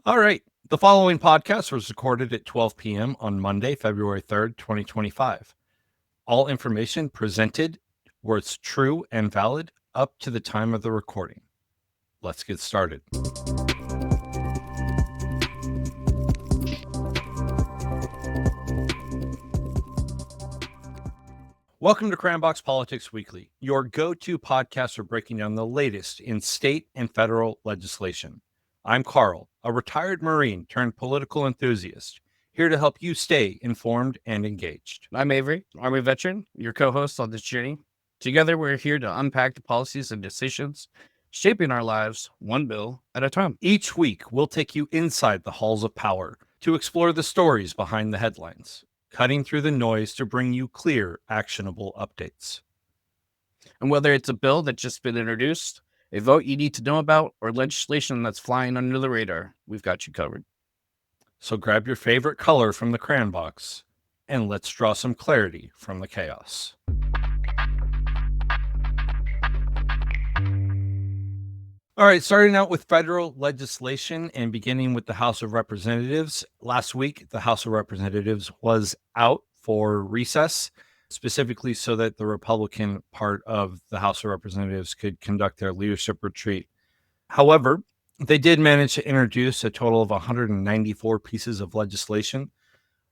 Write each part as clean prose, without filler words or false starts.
All right. The following podcast was recorded at 12 p.m. on Monday, February 3rd, 2025. All information presented was true and valid up to the time of the recording. Let's get started. Welcome to Crayon Box Politics Weekly, your go-to podcast for breaking down the latest in state and federal legislation. I'm Carl, a retired Marine turned political enthusiast, here to help you stay informed and engaged. I'm Avery, Army veteran, your co-host on this journey. Together, we're here to unpack the policies and decisions shaping our lives one bill at a time. Each week, we'll take you inside the halls of power to explore the stories behind the headlines, cutting through the noise to bring you clear, actionable updates. And whether it's a bill that's just been introduced, a vote you need to know about, or legislation that's flying under the radar, we've got you covered. So grab your favorite color from the crayon box, and let's draw some clarity from the chaos. All right, starting out with federal legislation and beginning with the House of Representatives. Last week, the House of Representatives was out for recess, specifically so that the Republican part of the House of Representatives could conduct their leadership retreat. However, they did manage to introduce a total of 194 pieces of legislation.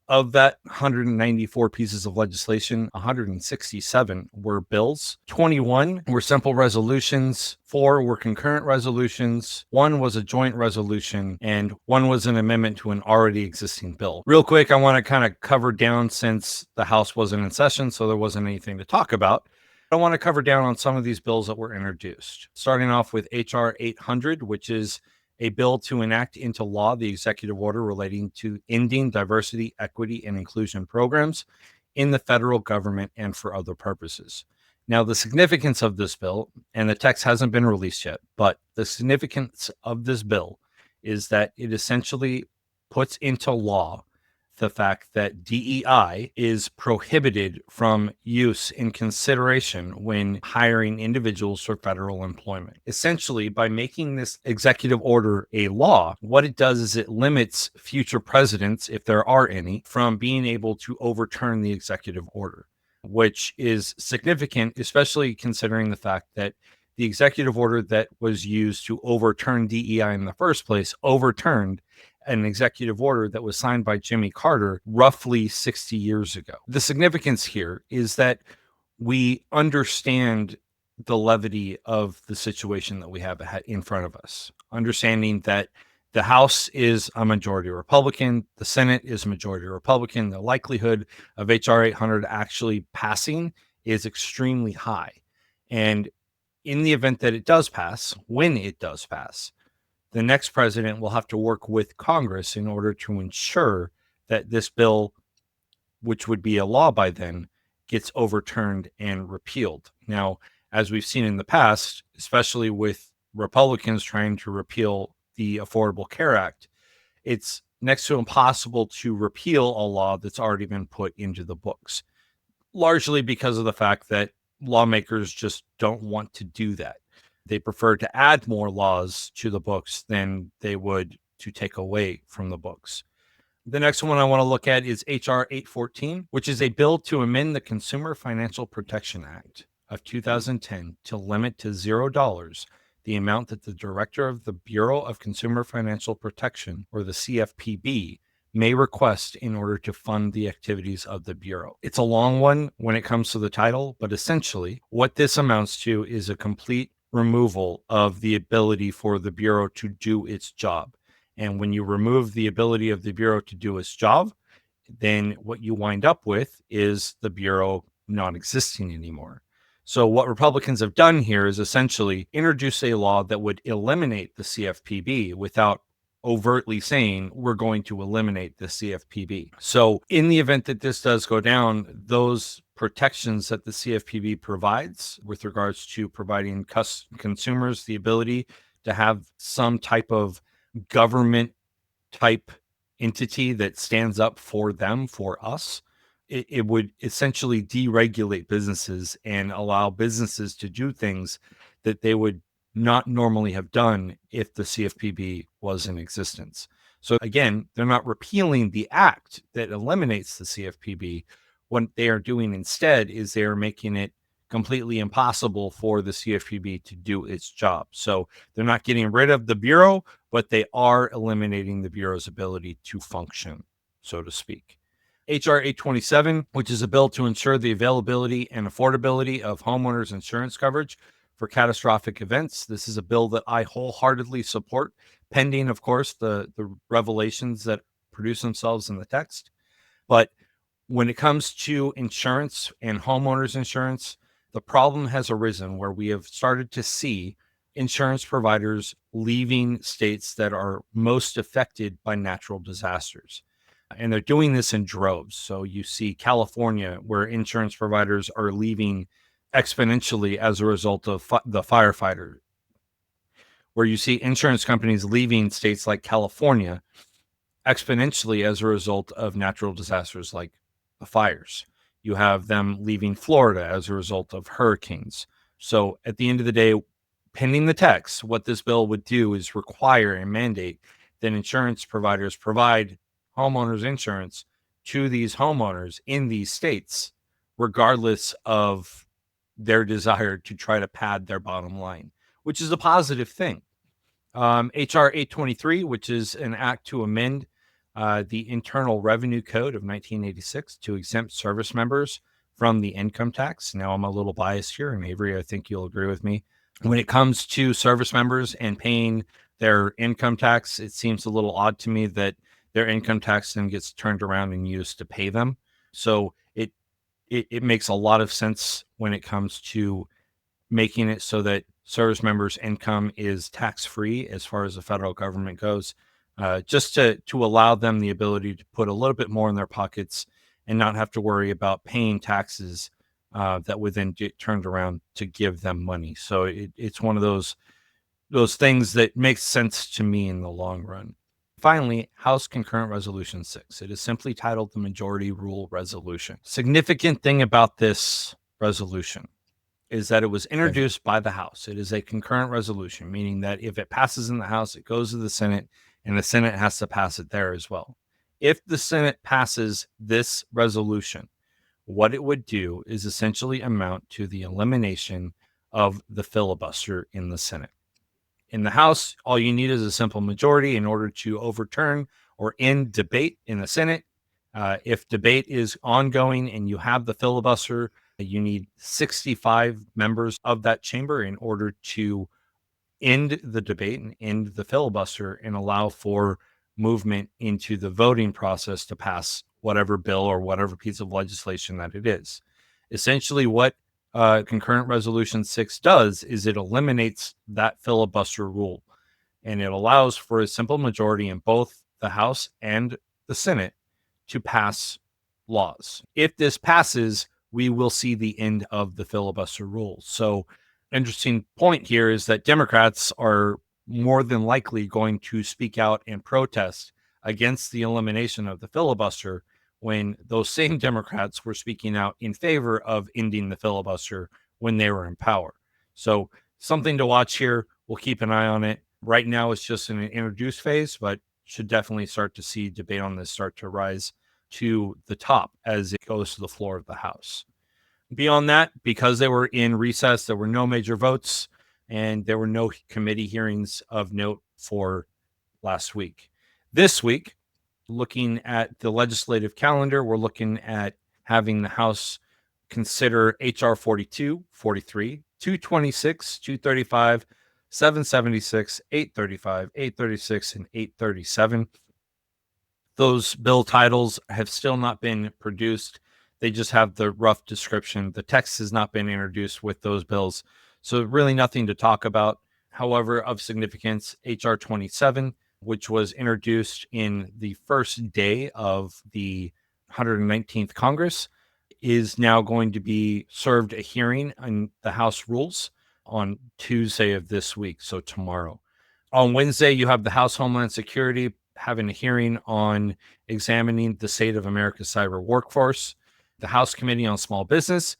Of that 194 pieces of legislation, 167 were bills, 21 were simple resolutions, 4 were concurrent resolutions, 1 was a joint resolution, and 1 was an amendment to an already existing bill. Real quick, I want to kind of cover down, since the House wasn't in session, so there wasn't anything to talk about. I want to cover down on some of these bills that were introduced, starting off with H.R. 800, which is a bill to enact into law the executive order relating to ending diversity, equity, and inclusion programs in the federal government and for other purposes. Now, the significance of this bill, and the text hasn't been released yet, but the significance of this bill is that it essentially puts into law the fact that DEI is prohibited from use in consideration when hiring individuals for federal employment. Essentially, by making this executive order a law, what it does is it limits future presidents, if there are any, from being able to overturn the executive order, which is significant, especially considering the fact that the executive order that was used to overturn DEI in the first place overturned an executive order that was signed by Jimmy Carter roughly 60 years ago. The significance here is that we understand the levity of the situation that we have in front of us, understanding that the House is a majority Republican, the Senate is a majority Republican. The likelihood of H.R. 800 actually passing is extremely high. And in the event that it does pass, when it does pass, the next president will have to work with Congress in order to ensure that this bill, which would be a law by then, gets overturned and repealed. Now, as we've seen in the past, especially with Republicans trying to repeal the Affordable Care Act, it's next to impossible to repeal a law that's already been put into the books, largely because of the fact that lawmakers just don't want to do that. They prefer to add more laws to the books than they would to take away from the books. The next one I want to look at is H.R. 814, which is a bill to amend the Consumer Financial Protection Act of 2010 to limit to $0 the amount that the director of the Bureau of Consumer Financial Protection, or the CFPB, may request in order to fund the activities of the Bureau. It's a long one when it comes to the title, but essentially what this amounts to is a complete removal of the ability for the Bureau to do its job. And when you remove the ability of the Bureau to do its job, then what you wind up with is the Bureau not existing anymore. So what Republicans have done here is essentially introduce a law that would eliminate the CFPB without overtly saying we're going to eliminate the CFPB. So in the event that this does go down, those protections that the CFPB provides with regards to providing consumers the ability to have some type of government type entity that stands up for them, for us, it would essentially deregulate businesses and allow businesses to do things that they would not normally have done if the CFPB was in existence. So again, they're not repealing the act that eliminates the CFPB. What they are doing instead is they are making it completely impossible for the CFPB to do its job. So they're not getting rid of the Bureau, but they are eliminating the Bureau's ability to function, so to speak. HR 827, which is a bill to ensure the availability and affordability of homeowners insurance coverage for catastrophic events. This is a bill that I wholeheartedly support, pending, of course, the revelations that produce themselves in the text. But when it comes to insurance and homeowners insurance, the problem has arisen where we have started to see insurance providers leaving states that are most affected by natural disasters. And they're doing this in droves. So you see California, where insurance providers are leaving exponentially as a result of the firefighter, where you see insurance companies leaving states like California exponentially as a result of natural disasters like the fires. You have them leaving Florida as a result of hurricanes. So at the end of the day, pending the text, what this bill would do is require and mandate that insurance providers provide homeowners insurance to these homeowners in these states, regardless of their desire to try to pad their bottom line, which is a positive thing. HR 823, which is an act to amend the Internal Revenue Code of 1986 to exempt service members from the income tax. Now, I'm a little biased here, and Avery, I think you'll agree with me. When it comes to service members and paying their income tax, it seems a little odd to me that their income tax then gets turned around and used to pay them. So it makes a lot of sense when it comes to making it so that service members' income is tax-free as far as the federal government goes, just to allow them the ability to put a little bit more in their pockets and not have to worry about paying taxes that would then get turned around to give them money. So it's one of those things that makes sense to me in the long run. Finally, House Concurrent Resolution 6. It is simply titled the Majority Rule Resolution. Significant thing about this resolution is that it was introduced by the House. It is a concurrent resolution, meaning that if it passes in the House, it goes to the Senate, and the Senate has to pass it there as well. If the Senate passes this resolution, what it would do is essentially amount to the elimination of the filibuster in the Senate. In the House, all you need is a simple majority in order to overturn or end debate in the Senate. If debate is ongoing and you have the filibuster, you need 65 members of that chamber in order to end the debate and end the filibuster and allow for movement into the voting process to pass whatever bill or whatever piece of legislation that it is. Essentially, what Concurrent Resolution 6 does is it eliminates that filibuster rule, and it allows for a simple majority in both the House and the Senate to pass laws. If this passes, we will see the end of the filibuster rule. So, interesting point here is that Democrats are more than likely going to speak out and protest against the elimination of the filibuster when those same Democrats were speaking out in favor of ending the filibuster when they were in power. So, something to watch here. We'll keep an eye on it. Right now, it's just in an introduced phase, but should definitely start to see debate on this start to rise to the top as it goes to the floor of the House. Beyond that, because they were in recess, there were no major votes and there were no committee hearings of note for last week. This week, looking at the legislative calendar, we're looking at having the House consider HR 42, 43, 226, 235, 776, 835, 836, and 837. Those bill titles have still not been produced. They just have the rough description. The text has not been introduced with those bills. So really nothing to talk about. However, of significance, HR 27, which was introduced in the first day of the 119th Congress, is now going to be served a hearing on the House rules on Tuesday of this week, so tomorrow. On Wednesday, you have the House Homeland Security having a hearing on examining the state of America's cyber workforce. The House Committee on Small Business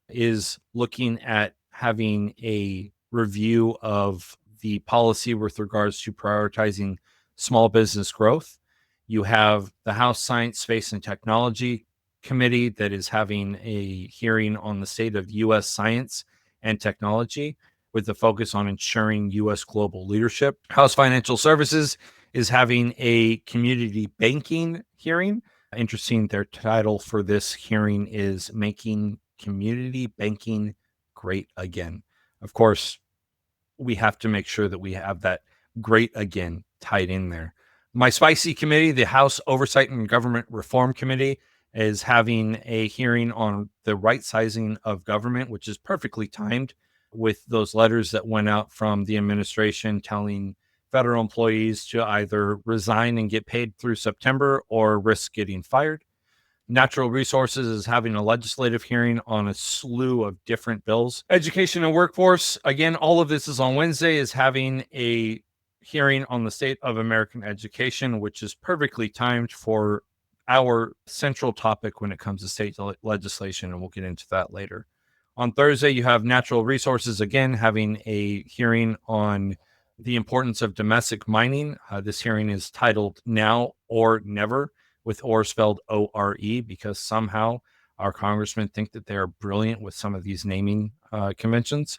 is looking at having a review of the policy with regards to prioritizing small business growth. You have the House Science, Space, and Technology Committee that is having a hearing on the state of U.S. science and technology with the focus on ensuring U.S. global leadership. House Financial Services is having a community banking hearing. Interesting, their title for this hearing is Making Community Banking Great Again. Of course, we have to make sure that we have that great again tied in there. My spicy committee, the House Oversight and Government Reform Committee, is having a hearing on the right sizing of government, which is perfectly timed with those letters that went out from the administration telling federal employees to either resign and get paid through September or risk getting fired. Natural Resources is having a legislative hearing on a slew of different bills. Education and Workforce, again, all of this is on Wednesday, is having a hearing on the state of American education, which is perfectly timed for our central topic when it comes to state legislation, and we'll get into that later. On Thursday, you have Natural Resources again having a hearing on the importance of domestic mining. This hearing is titled Now or Never, with or spelled O-R-E, because somehow our congressmen think that they are brilliant with some of these naming conventions.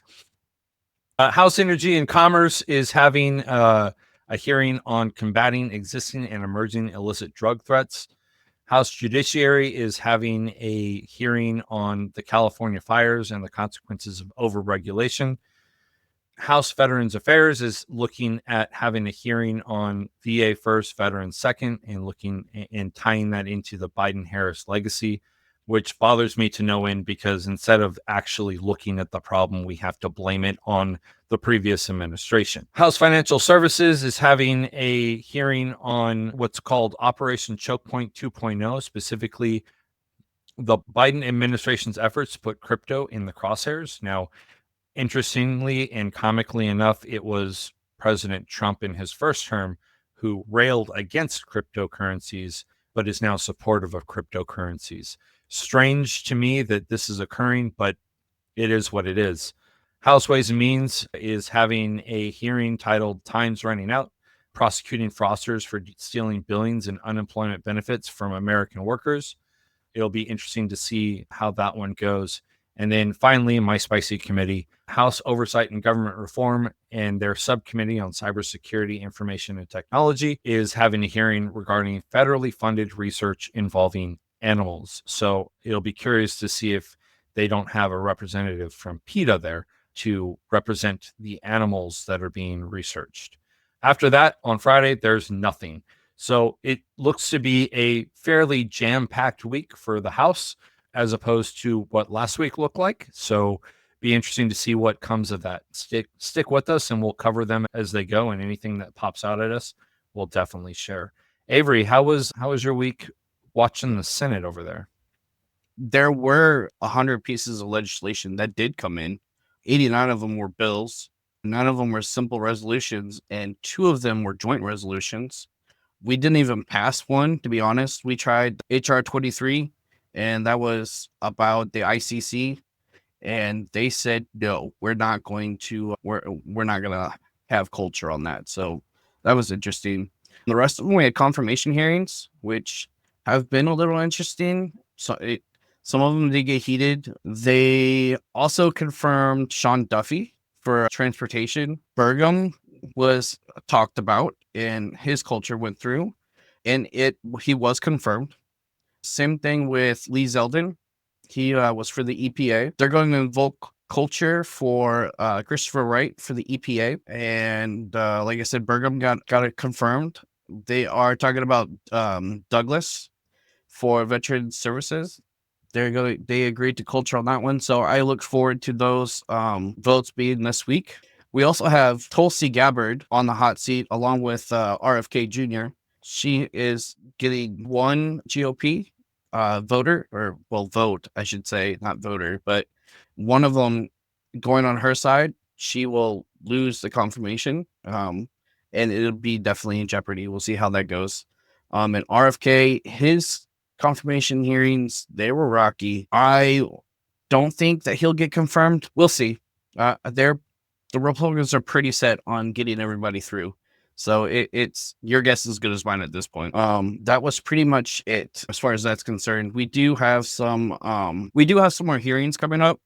House Energy and Commerce is having a hearing on combating existing and emerging illicit drug threats. House Judiciary is having a hearing on the California fires and the consequences of overregulation. House Veterans Affairs is looking at having a hearing on VA first, Veterans second, and looking and tying that into the Biden-Harris legacy, which bothers me to no end because instead of actually looking at the problem, we have to blame it on the previous administration. House Financial Services is having a hearing on what's called Operation Choke Point 2.0, specifically the Biden administration's efforts to put crypto in the crosshairs. Now, interestingly and comically enough, it was President Trump in his first term who railed against cryptocurrencies, but is now supportive of cryptocurrencies. Strange to me that this is occurring, but it is what it is. House Ways and Means is having a hearing titled Time's Running Out, prosecuting fraudsters for stealing billions in unemployment benefits from American workers. It'll be interesting to see how that one goes. And then finally, my spicy committee, House Oversight and Government Reform, and their subcommittee on cybersecurity, information, and technology is having a hearing regarding federally funded research involving animals. So it'll be curious to see if they don't have a representative from PETA there to represent the animals that are being researched. After that, on Friday, there's nothing. So it looks to be a fairly jam-packed week for the House, as opposed to what last week looked like. So be interesting to see what comes of that. Stick with us, and we'll cover them as they go, and anything that pops out at us, we'll definitely share. Avery, how was your week watching the Senate over there? There were 100 pieces of legislation that did come in. 89 of them were bills. 9 of them were simple resolutions, and 2 of them were joint resolutions. We didn't even pass one, to be honest. We tried HR 23, and that was about the ICC, and they said no, we're not going to have culture on that. So that was interesting. The rest of them, we had confirmation hearings, which have been a little interesting. Some of them did get heated. They also confirmed Sean Duffy for transportation. Burgum was talked about, and his culture went through, and he was confirmed. Same thing with Lee Zeldin. He was for the EPA. They're going to invoke culture for Christopher Wright for the EPA, and like I said, Burgum got it confirmed. They are talking about Douglas for veteran services. They agreed to culture on that one, so I look forward to those votes being this week. We also have Tulsi Gabbard on the hot seat along with RFK Jr. She is getting one GOP voter, or vote, I should say, not voter, but one of them going on her side. She will lose the confirmation, and it'll be definitely in jeopardy. We'll see how that goes. And RFK, his confirmation hearings, they were rocky. I don't think that he'll get confirmed. We'll see. They're The Republicans are pretty set on getting everybody through. So it's your guess is as good as mine at this point. That was pretty much it as far as that's concerned. We do have some more hearings coming up.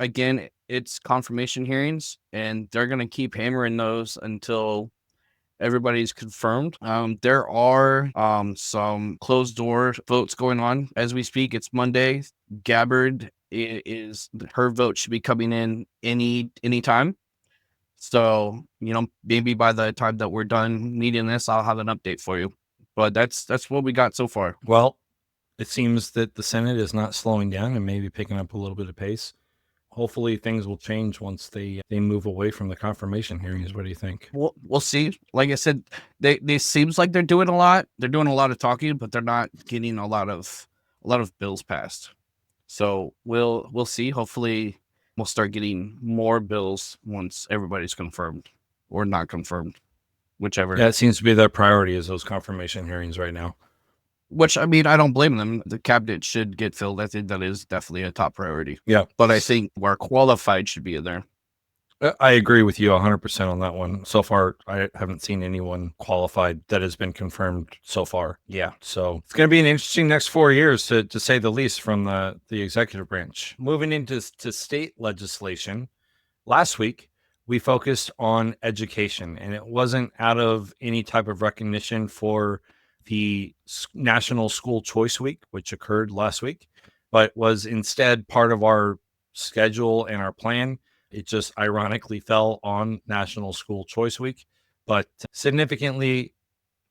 Again, it's confirmation hearings, and they're gonna keep hammering those until everybody's confirmed. There are some closed door votes going on as we speak. It's Monday. Gabbard is her vote should be coming in any time. So, maybe by the time that we're done needing this, I'll have an update for you. But that's what we got so far. Well, it seems that the Senate is not slowing down and maybe picking up a little bit of pace. Hopefully things will change once they move away from the confirmation hearings. What do you think? We'll see. Like I said, they seems like they're doing a lot. They're doing a lot of talking, but they're not getting a lot of bills passed. So we'll see. Hopefully we'll start getting more bills once everybody's confirmed or not confirmed, whichever. Yeah, it seems to be their priority is those confirmation hearings right now. Which, I mean, I don't blame them. The cabinet should get filled. I think that is definitely a top priority. Yeah. But I think where qualified should be in there. I agree with you 100% on that one. So far, I haven't seen anyone qualified that has been confirmed so far. Yeah. So it's going to be an interesting next 4 years, to say the least, from the executive branch. Moving into state legislation, last week, we focused on education, and it wasn't out of any type of recognition for the National School Choice Week, which occurred last week, but was instead part of our schedule and our plan. It just ironically fell on National School Choice Week, but significantly,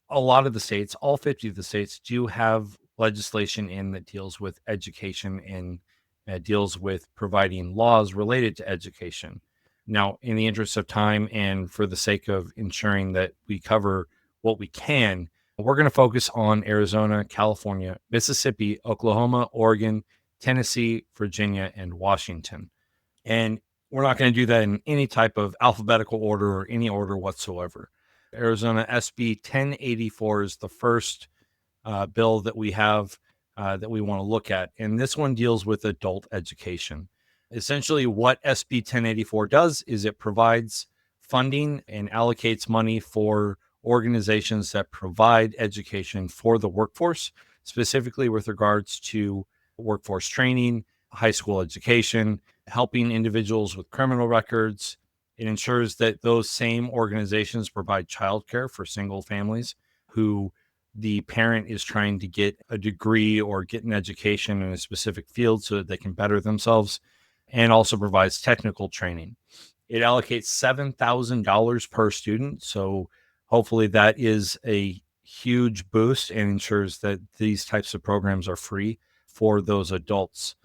a lot of the states, all 50 of the states, do have legislation in that deals with education and deals with providing laws related to education. Now, in the interest of time and for the sake of ensuring that we cover what we can, we're going to focus on Arizona, California, Mississippi, Oklahoma, Oregon, Tennessee, Virginia, and Washington. And we're not going to do that in any type of alphabetical order or any order whatsoever. Arizona SB 1084 is the first bill that we have that we want to look at. And this one deals with adult education. Essentially, what SB 1084 does is it provides funding and allocates money for organizations that provide education for the workforce, specifically with regards to workforce training, high school education, helping individuals with criminal records. It ensures that those same organizations provide childcare for single families who the parent is trying to get a degree or get an education in a specific field so that they can better themselves, and also provides technical training. It allocates $7,000 per student. So hopefully that is a huge boost and ensures that these types of programs are free for those adults.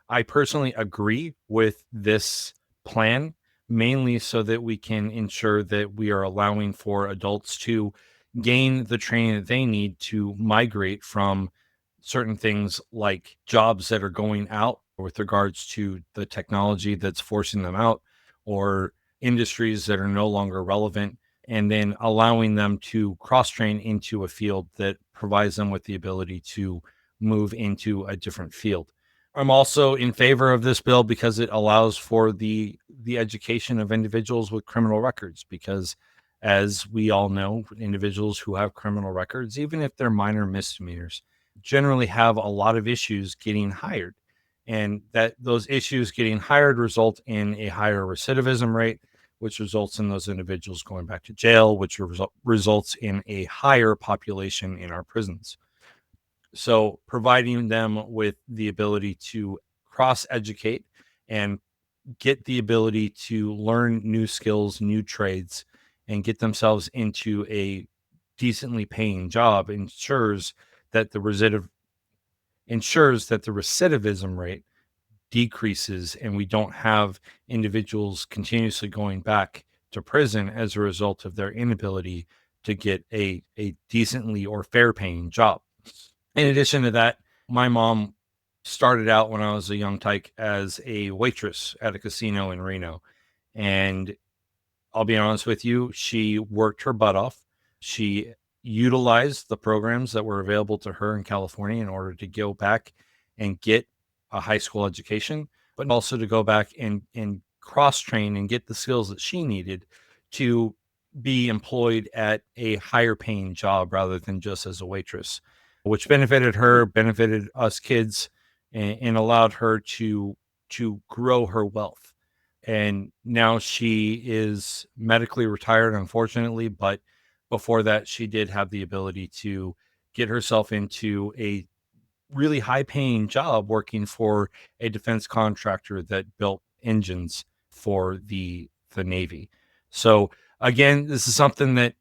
I personally agree with this plan, mainly so that we can ensure that we are allowing for adults to gain the training that they need to migrate from certain things like jobs that are going out with regards to the technology that's forcing them out, or industries that are no longer relevant, and then allowing them to cross train into a field that provides them with the ability to move into a different field. I'm also in favor of this bill because it allows for the education of individuals with criminal records, because as we all know, individuals who have criminal records, even if they're minor misdemeanors, generally have a lot of issues getting hired, and that those issues getting hired result in a higher recidivism rate, which results in those individuals going back to jail, which results in a higher population in our prisons. So providing them with the ability to cross educate and get the ability to learn new skills, new trades, and get themselves into a decently paying job ensures that the recidivism rate decreases, and we don't have individuals continuously going back to prison as a result of their inability to get a decently or fair paying job. In addition to that, my mom started out when I was a young tyke as a waitress at a casino in Reno. And I'll be honest with you, she worked her butt off. She utilized the programs that were available to her in California in order to go back and get a high school education, but also to go back and cross train and get the skills that she needed to be employed at a higher paying job rather than just as a waitress, which benefited her, benefited us kids, and allowed her to grow her wealth. And now she is medically retired, unfortunately, but before that, she did have the ability to get herself into a really high paying job working for a defense contractor that built engines for the Navy. So again, this is something that,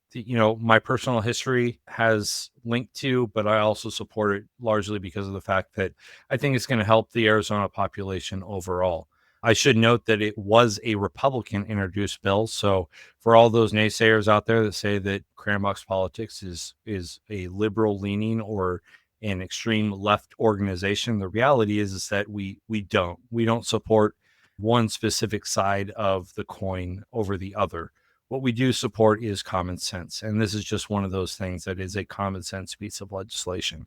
my personal history has linked to, but I also support it largely because of the fact that I think it's going to help the Arizona population overall. I should note that it was a Republican introduced bill. So for all those naysayers out there that say that Crayon Box Politics is a liberal leaning or an extreme left organization, the reality is that we don't support one specific side of the coin over the other. What we do support is common sense, and this is just one of those things that is a common sense piece of legislation.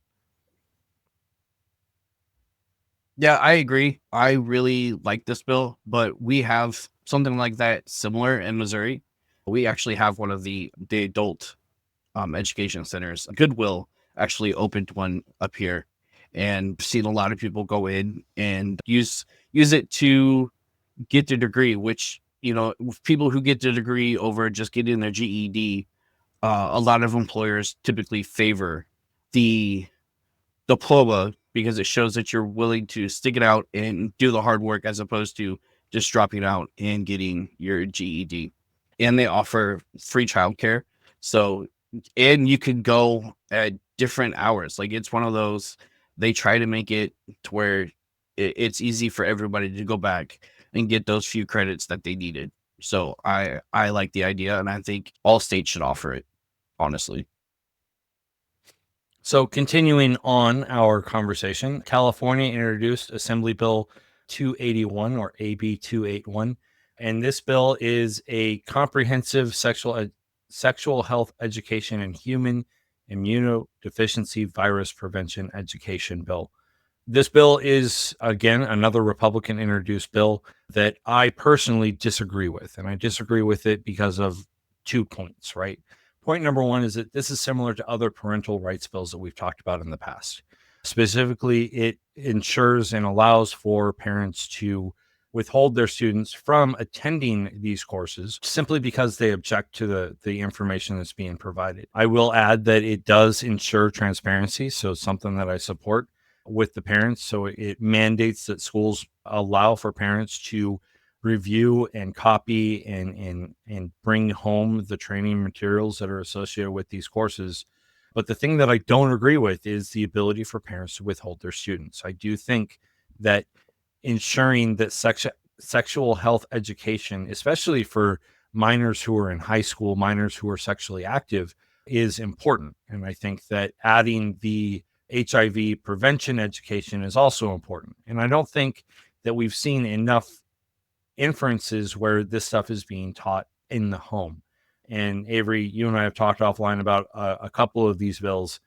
Yeah, I agree. I really like this bill, but we have something like that similar in Missouri. We actually have one of the adult education centers. Goodwill actually opened one up here, and seen a lot of people go in and use it to get the degree. Which, people who get the degree over just getting their GED, a lot of employers typically favor the diploma because it shows that you're willing to stick it out and do the hard work as opposed to just dropping out and getting your GED. And they offer free childcare. So, and you can go at different hours. Like, it's one of those, they try to make it to where it's easy for everybody to go back and get those few credits that they needed. So I like the idea, and I think all states should offer it, honestly. So, continuing on our conversation, California introduced Assembly Bill 281 or AB 281. And this bill is a comprehensive sexual health education and human immunodeficiency virus prevention education bill. This bill is, again, another Republican introduced bill that I personally disagree with. And I disagree with it because of 2 points, right? Point number one is that this is similar to other parental rights bills that we've talked about in the past. Specifically, it ensures and allows for parents to withhold their students from attending these courses simply because they object to the information that's being provided. I will add that it does ensure transparency, so something that I support with the parents. So it mandates that schools allow for parents to review and copy and bring home the training materials that are associated with these courses. But the thing that I don't agree with is the ability for parents to withhold their students. I do think that ensuring that sexual health education, especially for minors who are in high school, minors who are sexually active, is important. And I think that adding the HIV prevention education is also important. And I don't think that we've seen enough inferences where this stuff is being taught in the home. And Avery, you and I have talked offline about a couple of these bills.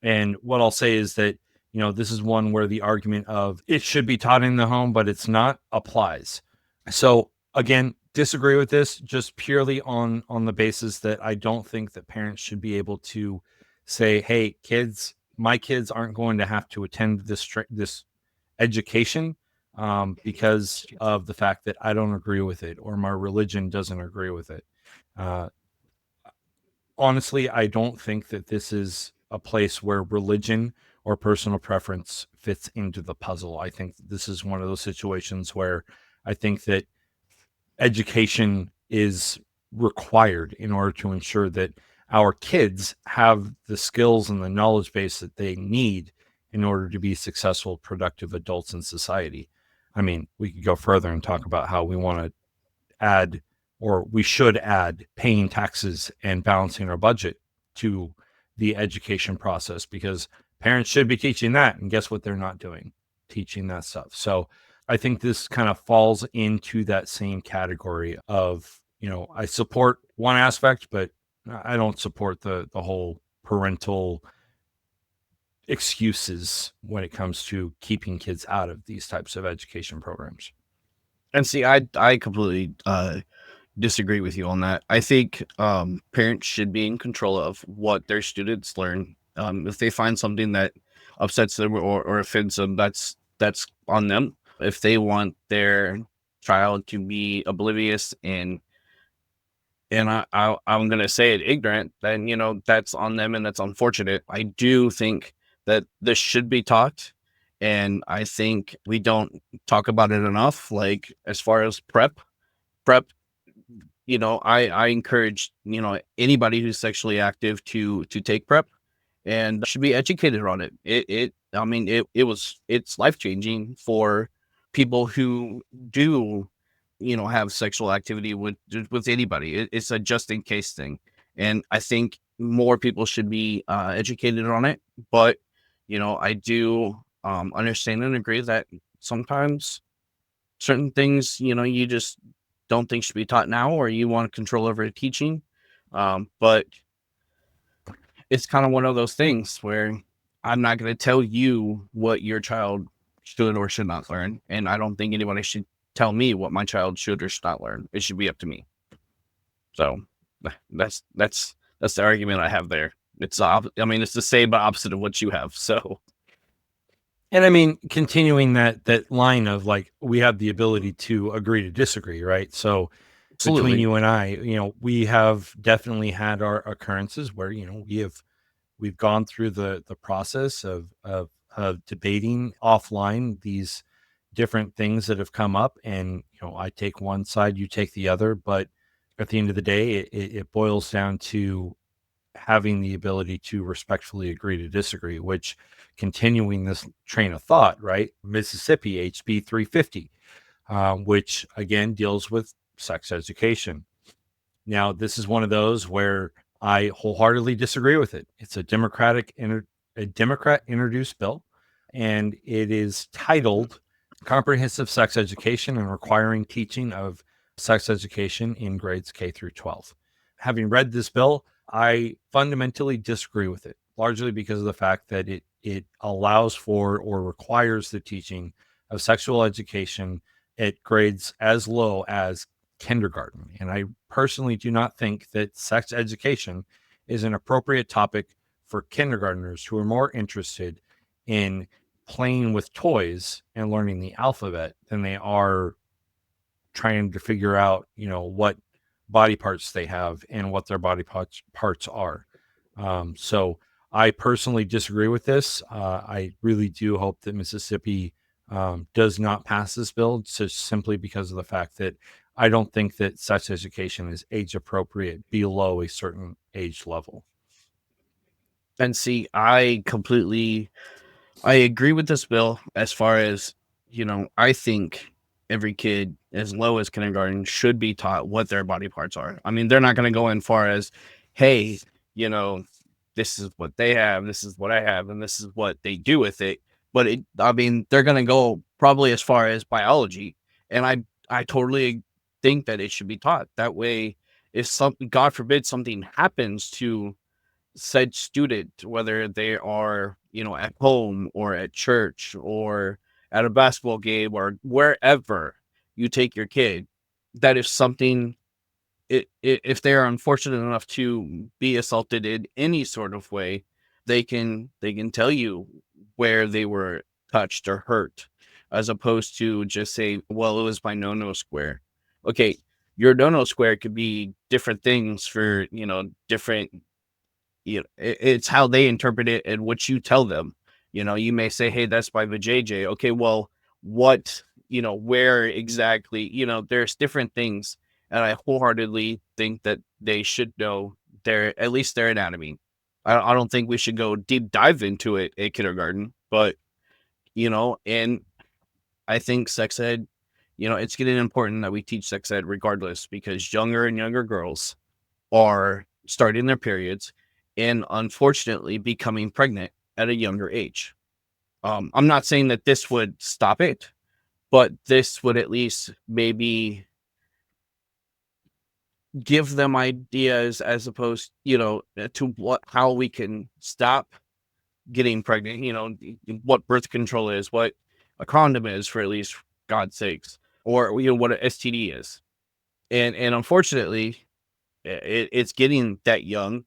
And what I'll say is that, this is one where the argument of it should be taught in the home, but it's not, applies. So again, disagree with this just purely on the basis that I don't think that parents should be able to say, hey, kids, my kids aren't going to have to attend this education because of the fact that I don't agree with it or my religion doesn't agree with it. Uh, Honestly, I don't think that this is a place where religion or personal preference fits into the puzzle. I think this is one of those situations where I think that education is required in order to ensure that our kids have the skills and the knowledge base that they need in order to be successful, productive adults in society. I mean, we could go further and talk about how we want to add or we should add paying taxes and balancing our budget to the education process because parents should be teaching that. And guess what? They're not doing, teaching that stuff. So I think this kind of falls into that same category of, I support one aspect, but I don't support the whole parental excuses when it comes to keeping kids out of these types of education programs. And see, I completely disagree with you on that. I think parents should be in control of what their students learn. If they find something that upsets them or offends them, that's on them. If they want their child to be oblivious and I'm gonna say it, ignorant, then that's on them and that's unfortunate. I do think that this should be taught, and I think we don't talk about it enough. Like as far as prep, I encourage anybody who's sexually active to take prep and should be educated on it. I mean, it's life changing for people who do, have sexual activity with anybody. It's a just in case thing, and I think more people should be educated on it. But I do understand and agree that sometimes certain things, you just don't think should be taught now, or you want control over teaching. But it's kind of one of those things where I'm not going to tell you what your child should or should not learn. And I don't think anybody should tell me what my child should or should not learn. It should be up to me. So that's the argument I have there. I mean, it's the same but opposite of what you have. So And I mean, continuing that line of like we have the ability to agree to disagree, right? So between absolutely. you and I, we have definitely had our occurrences where we've gone through the process of debating offline these different things that have come up, and I take one side, you take the other, but at the end of the day, it boils down to having the ability to respectfully agree to disagree, which, continuing this train of thought, right? Mississippi HB 350, which again deals with sex education. Now, this is one of those where I wholeheartedly disagree with it. It's a Democrat introduced bill, and it is titled "Comprehensive Sex Education and Requiring Teaching of Sex Education in Grades K through 12." Having read this bill, I fundamentally disagree with it, largely because of the fact that it allows for or requires the teaching of sexual education at grades as low as kindergarten. And I personally do not think that sex education is an appropriate topic for kindergartners who are more interested in playing with toys and learning the alphabet than they are trying to figure out, what body parts they have and what their body parts are. So I personally disagree with this. I really do hope that Mississippi does not pass this bill, just simply because of the fact that I don't think that sex education is age appropriate below a certain age level. And see, I agree with this bill as far as, I think every kid as low as kindergarten should be taught what their body parts are. I mean, they're not going to go in far as, hey, you know, this is what they have, this is what I have, and this is what they do with it. But I mean, they're going to go probably as far as biology. And I totally think that it should be taught. That way, if something, God forbid, something happens to said student, whether they are, at home or at church or at a basketball game or wherever you take your kid, that if something, if they are unfortunate enough to be assaulted in any sort of way, they can tell you where they were touched or hurt, as opposed to just say, well, it was my no square. Okay, your no square could be different things for different, it's how they interpret it and what you tell them. You may say, hey, that's by the JJ. Okay, well, what, where exactly, there's different things. And I wholeheartedly think that they should know at least their anatomy. I don't think we should go deep dive into it at kindergarten, but, and I think sex ed, it's getting important that we teach sex ed regardless, because younger and younger girls are starting their periods and unfortunately becoming pregnant at a younger age. I'm not saying that this would stop it, but this would at least maybe give them ideas as opposed, to how we can stop getting pregnant, what birth control is, what a condom is, for at least God's sakes. or what an STD is. And unfortunately, it's getting that young.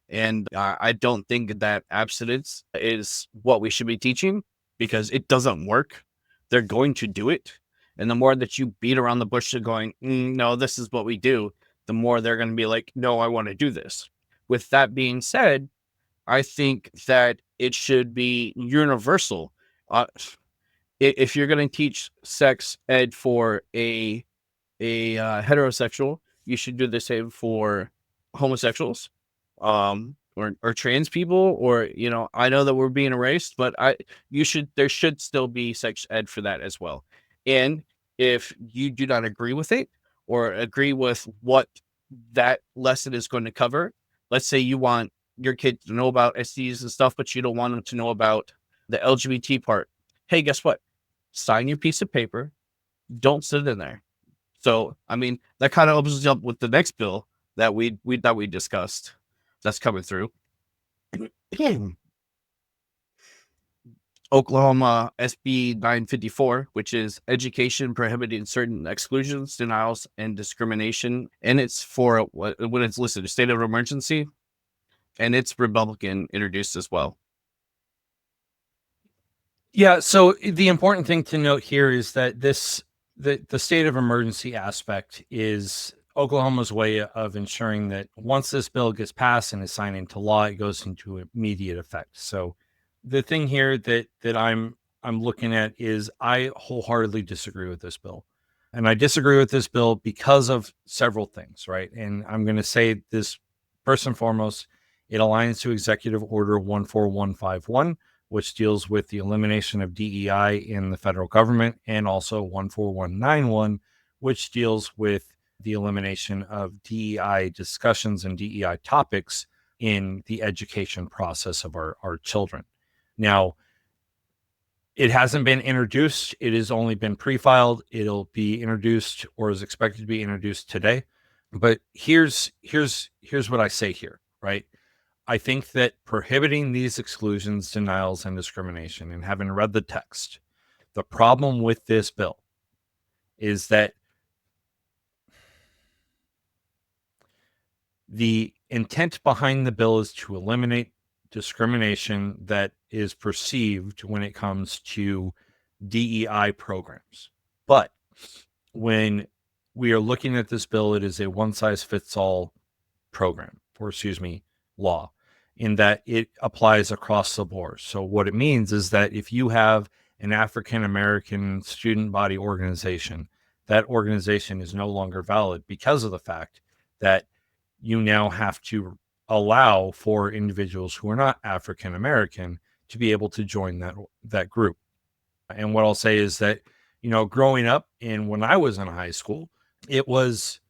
And I don't think that abstinence is what we should be teaching, because it doesn't work. They're going to do it. And the more that you beat around the bush and going, no, this is what we do, the more they're going to be like, no, I want to do this. With that being said, I think that it should be universal. Uh, if you're going to teach sex ed for a heterosexual, you should do the same for homosexuals, or trans people, or I know that we're being erased, but there should still be sex ed for that as well. And if you do not agree with it, or agree with what that lesson is going to cover, let's say you want your kid to know about STDs and stuff, but you don't want them to know about the LGBT part. Hey, guess what? Sign your piece of paper. Don't sit in there. So, I mean, that kind of opens up with the next bill that we discussed that's coming through. Oklahoma SB 954, which is education prohibiting certain exclusions, denials, and discrimination. And it's for when it's listed a state of emergency, and it's Republican introduced as well. Yeah. So the important thing to note here is that the state of emergency aspect is Oklahoma's way of ensuring that once this bill gets passed and is signed into law, it goes into immediate effect. So the thing here that I'm looking at is I wholeheartedly disagree with this bill. And I disagree with this bill because of several things, right? And I'm going to say this first and foremost, it aligns to Executive Order 14151, which deals with the elimination of DEI in the federal government, and also 14191, which deals with the elimination of DEI discussions and DEI topics in the education process of our children. Now, it hasn't been introduced. It has only been pre-filed. It'll be introduced, or is expected to be introduced today. But here's what I say here, right? I think that prohibiting these exclusions, denials, and discrimination, and having read the text, the problem with this bill is that the intent behind the bill is to eliminate discrimination that is perceived when it comes to DEI programs. But when we are looking at this bill, it is a one-size-fits-all program, or law, in that it applies across the board. So what it means is that if you have an African American student body organization, that organization is no longer valid because of the fact that you now have to allow for individuals who are not African American to be able to join that group. And what I'll say is that, growing up and when I was in high school, it was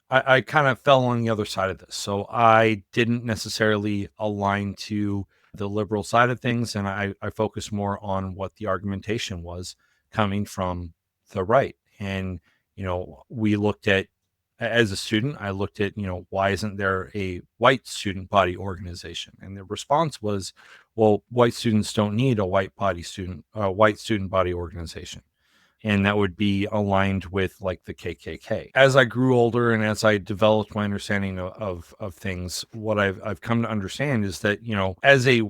I kind of fell on the other side of this. So I didn't necessarily align to the liberal side of things. And I focused more on what the argumentation was coming from the right. And, we looked at, as a student, I looked at, why isn't there a white student body organization? And the response was, well, white students don't need a white student body organization. And that would be aligned with like the KKK. As I grew older and as I developed my understanding of things, what I've come to understand is that, as a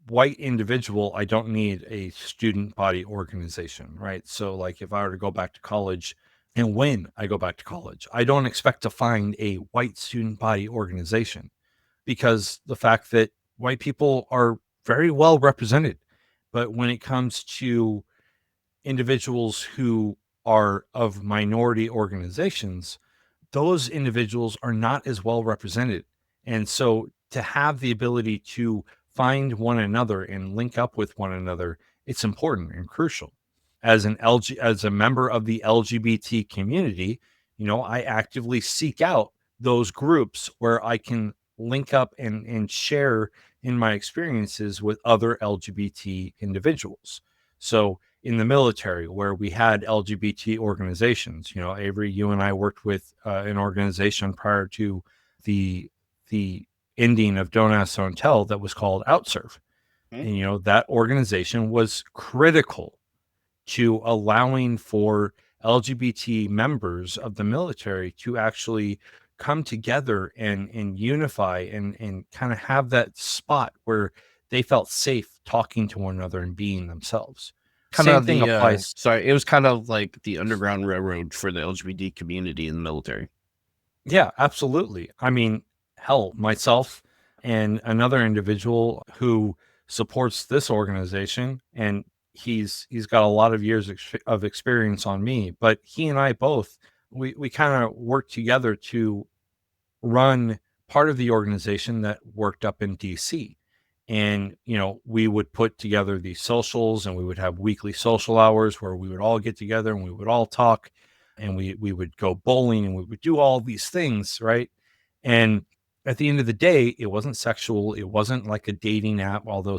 white individual, I don't need a student body organization, right? So like if I were to go back to college, and when I go back to college, I don't expect to find a white student body organization, because the fact that white people are very well represented. But when it comes to individuals who are of minority organizations, those individuals are not as well represented. And so to have the ability to find one another and link up with one another, it's important and crucial. As a member of the LGBT community, I actively seek out those groups where I can link up and share in my experiences with other LGBT individuals. So in the military, where we had LGBT organizations, Avery, you and I worked with an organization prior to the ending of Don't Ask, Don't Tell, that was called Outserve. Mm-hmm. And that organization was critical to allowing for LGBT members of the military to actually come together and unify and kind of have that spot where they felt safe talking to one another and being themselves. Kind Same of thing the applies. sorry, it was kind of like the Underground Railroad for the LGBT community in the military. Yeah, absolutely. I mean, hell, myself and another individual who supports this organization, and he's got a lot of years of experience on me, but he and I both we kind of work together to run part of the organization that worked up in DC. And, we would put together these socials and we would have weekly social hours where we would all get together and we would all talk and we would go bowling and we would do all these things, right? And at the end of the day, it wasn't sexual. It wasn't like a dating app, although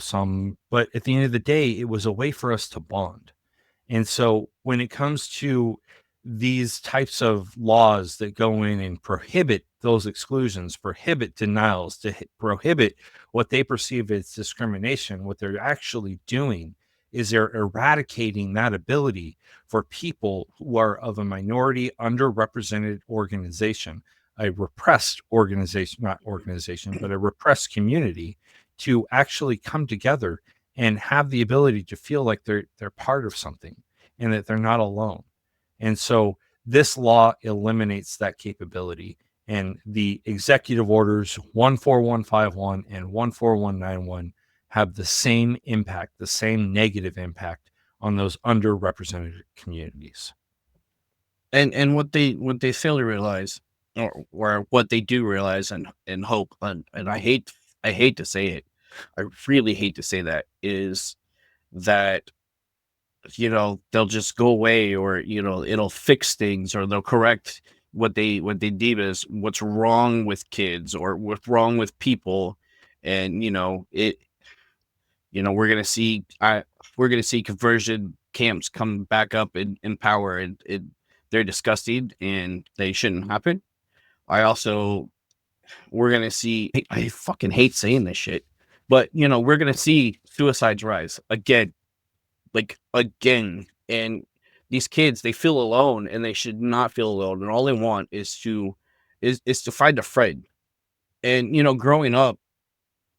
but at the end of the day, it was a way for us to bond. And so when it comes to these types of laws that go in and prohibit those exclusions, prohibit denials, prohibit what they perceive as discrimination, what they're actually doing is they're eradicating that ability for people who are of a minority, underrepresented organization, a repressed organization, not organization, but a repressed community to actually come together and have the ability to feel like they're part of something and that they're not alone. And so this law eliminates that capability. And the executive orders 14151 and 14191 have the same impact, the same negative impact on those underrepresented communities. And what they fail to realize, or what they do realize and hope, and I hate to say it, I really hate to say that, is that they'll just go away, or it'll fix things, or they'll correct what they deem as what's wrong with kids or what's wrong with people. And we're gonna see conversion camps come back up in power, and they're disgusting and they shouldn't happen. I also We're gonna see, I fucking hate saying this shit, but we're gonna see suicides rise again, like again. And these kids, they feel alone, and they should not feel alone, and all they want is to find a friend. And growing up,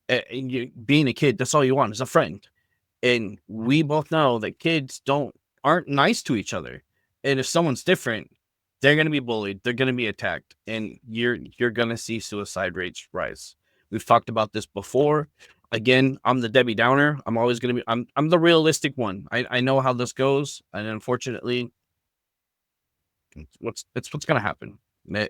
and being a kid, that's all you want is a friend. And we both know that kids aren't nice to each other. And if someone's different, they're going to be bullied, they're going to be attacked, and you're going to see suicide rates rise. We've talked about this before. Again, I'm the Debbie Downer. I'm always going to be I'm the realistic one. I know how this goes, and unfortunately, what's going to happen.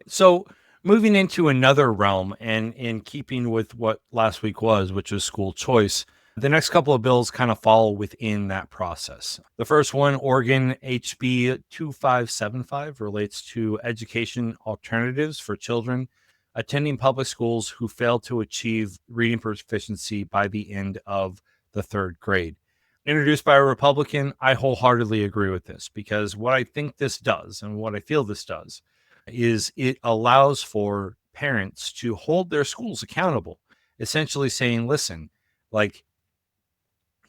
So moving into another realm and in keeping with what last week was, which was school choice, the next couple of bills kind of fall within that process. The first one, Oregon HB 2575, relates to education alternatives for children attending public schools who fail to achieve reading proficiency by the end of the third grade. Introduced by a Republican, I wholeheartedly agree with this because what I think this does and what I feel this does is it allows for parents to hold their schools accountable, essentially saying, listen, like,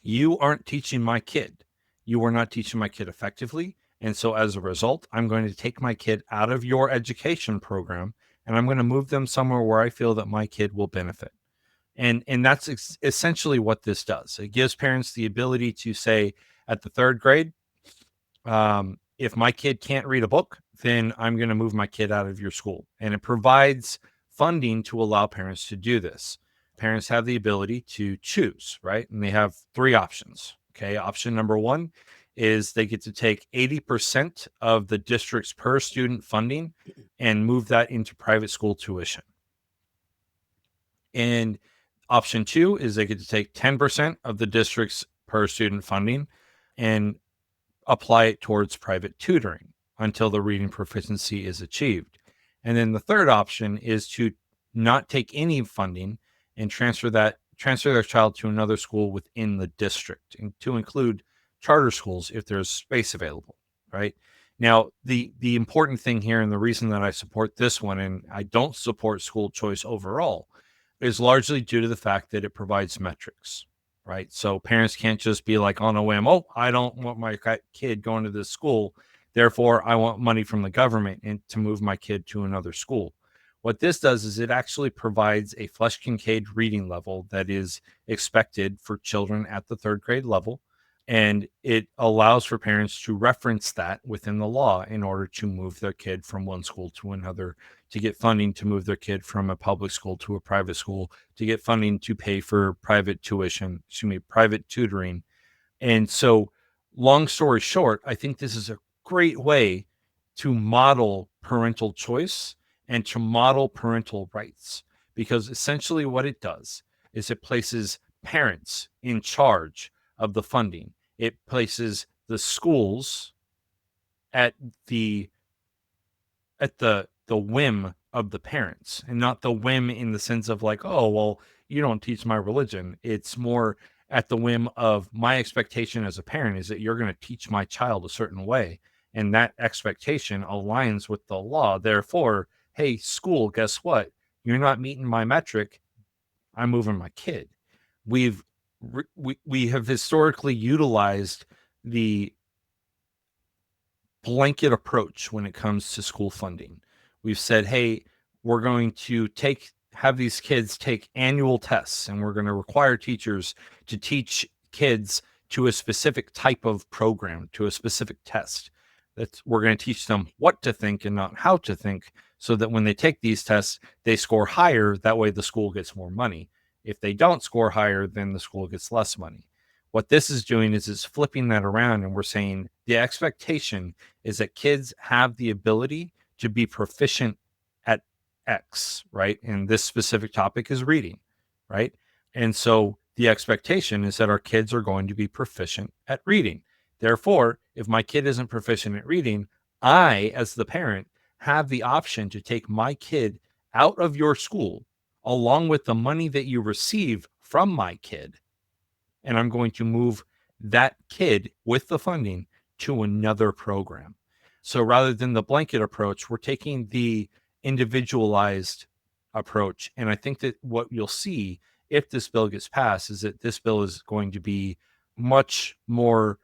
you aren't teaching my kid. You are not teaching my kid effectively. And so as a result, I'm going to take my kid out of your education program and I'm going to move them somewhere where I feel that my kid will benefit. And that's essentially what this does. It gives parents the ability to say at the third grade, if my kid can't read a book, then I'm going to move my kid out of your school. And it provides funding to allow parents to do this. Parents have the ability to choose, right? And they have three options. Okay. Option number one is they get to take 80% of the district's per student funding and move that into private school tuition. And option two is they get to take 10% of the district's per student funding and apply it towards private tutoring until the reading proficiency is achieved. And then the third option is to not take any funding and transfer their child to another school within the district, and to include charter schools if there's space available, right? Now, the important thing here, and the reason that I support this one and I don't support school choice overall, is largely due to the fact that it provides metrics, right? So parents can't just be like on a whim, oh, I don't want my kid going to this school. Therefore, I want money from the government to move my kid to another school. What this does is it actually provides a Flesch Kincaid reading level that is expected for children at the third grade level. And it allows for parents to reference that within the law in order to move their kid from one school to another, to get funding to move their kid from a public school to a private school, to get funding to pay for private tuition, private tutoring. And so, long story short, I think this is a great way to model parental choice and to model parental rights, because essentially what it does is it places parents in charge of the funding. It places the schools at the the whim of the parents, and not the whim in the sense of like, oh well, you don't teach my religion. It's more at the whim of my expectation as a parent is that you're going to teach my child a certain way, and that expectation aligns with the law. Therefore, hey school, guess what, you're not meeting my metric, I'm moving my kid. We have historically utilized the blanket approach when it comes to school funding. We've said, hey, we're going to have these kids take annual tests, and we're going to require teachers to teach kids to a specific type of program, to a specific test. We're going to teach them what to think and not how to think, so that when they take these tests, they score higher. That way the school gets more money. If they don't score higher, then the school gets less money. What this is doing is it's flipping that around, and we're saying the expectation is that kids have the ability to be proficient at X, right? And this specific topic is reading, right? And so the expectation is that our kids are going to be proficient at reading. Therefore, if my kid isn't proficient at reading, I, as the parent, have the option to take my kid out of your school along with the money that you receive from my kid, and I'm going to move that kid with the funding to another program. So rather than the blanket approach, we're taking the individualized approach. And I think that what you'll see if this bill gets passed is that this bill is going to be much more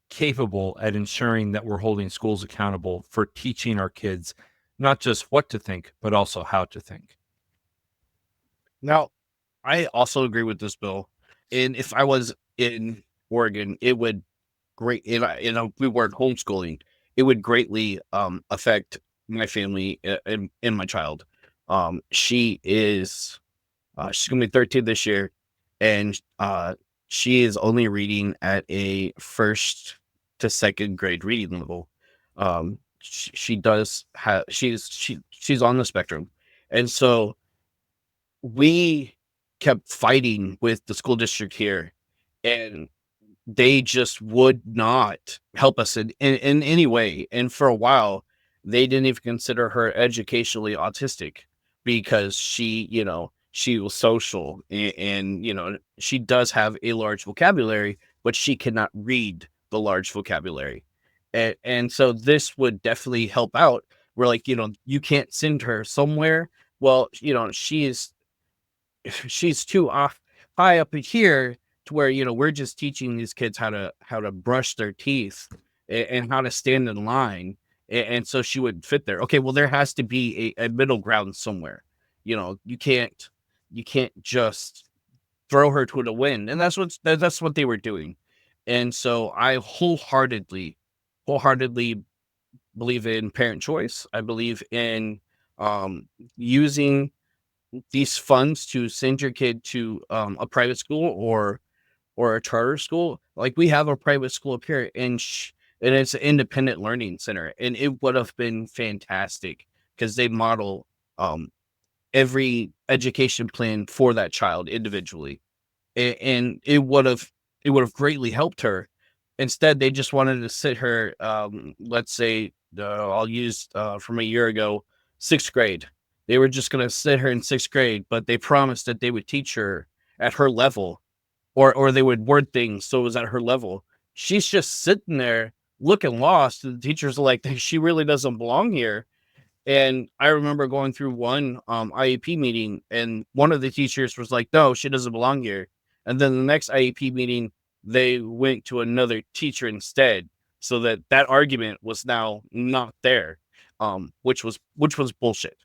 capable at ensuring that we're holding schools accountable for teaching our kids not just what to think, but also how to think. Now, I also agree with this bill. And if I was in Oregon, it would we weren't homeschooling, it would greatly affect my family and my child. She's gonna be 13 this year, and she is only reading at a first to second grade reading level. She does have she's on the spectrum, and so we kept fighting with the school district here, and they just would not help us in any way. And for a while, they didn't even consider her educationally autistic because she was social and she does have a large vocabulary, but she cannot read the large vocabulary. And so this would definitely help out. We're like, you can't send her somewhere. Well, she's too off high up in here to where we're just teaching these kids how to brush their teeth and how to stand in line, and so she would fit there. Okay, well there has to be a middle ground somewhere. You can't just throw her to the wind, and that's what they were doing. And so I wholeheartedly believe in parent choice. I believe in using these funds to send your kid to a private school or a charter school. Like we have a private school up here, and it's an independent learning center, and it would have been fantastic because they model every education plan for that child individually, and it would have greatly helped her. Instead, they just wanted to sit her, let's say, I'll use from a year ago, sixth grade. They were just going to sit her in sixth grade, but they promised that they would teach her at her level, or they would word things so it was at her level. She's just sitting there looking lost. And the teachers are like, she really doesn't belong here. And I remember going through one IEP meeting, and one of the teachers was like, "No, she doesn't belong here." And then the next IEP meeting, they went to another teacher instead. so that argument was now not there, which was bullshit.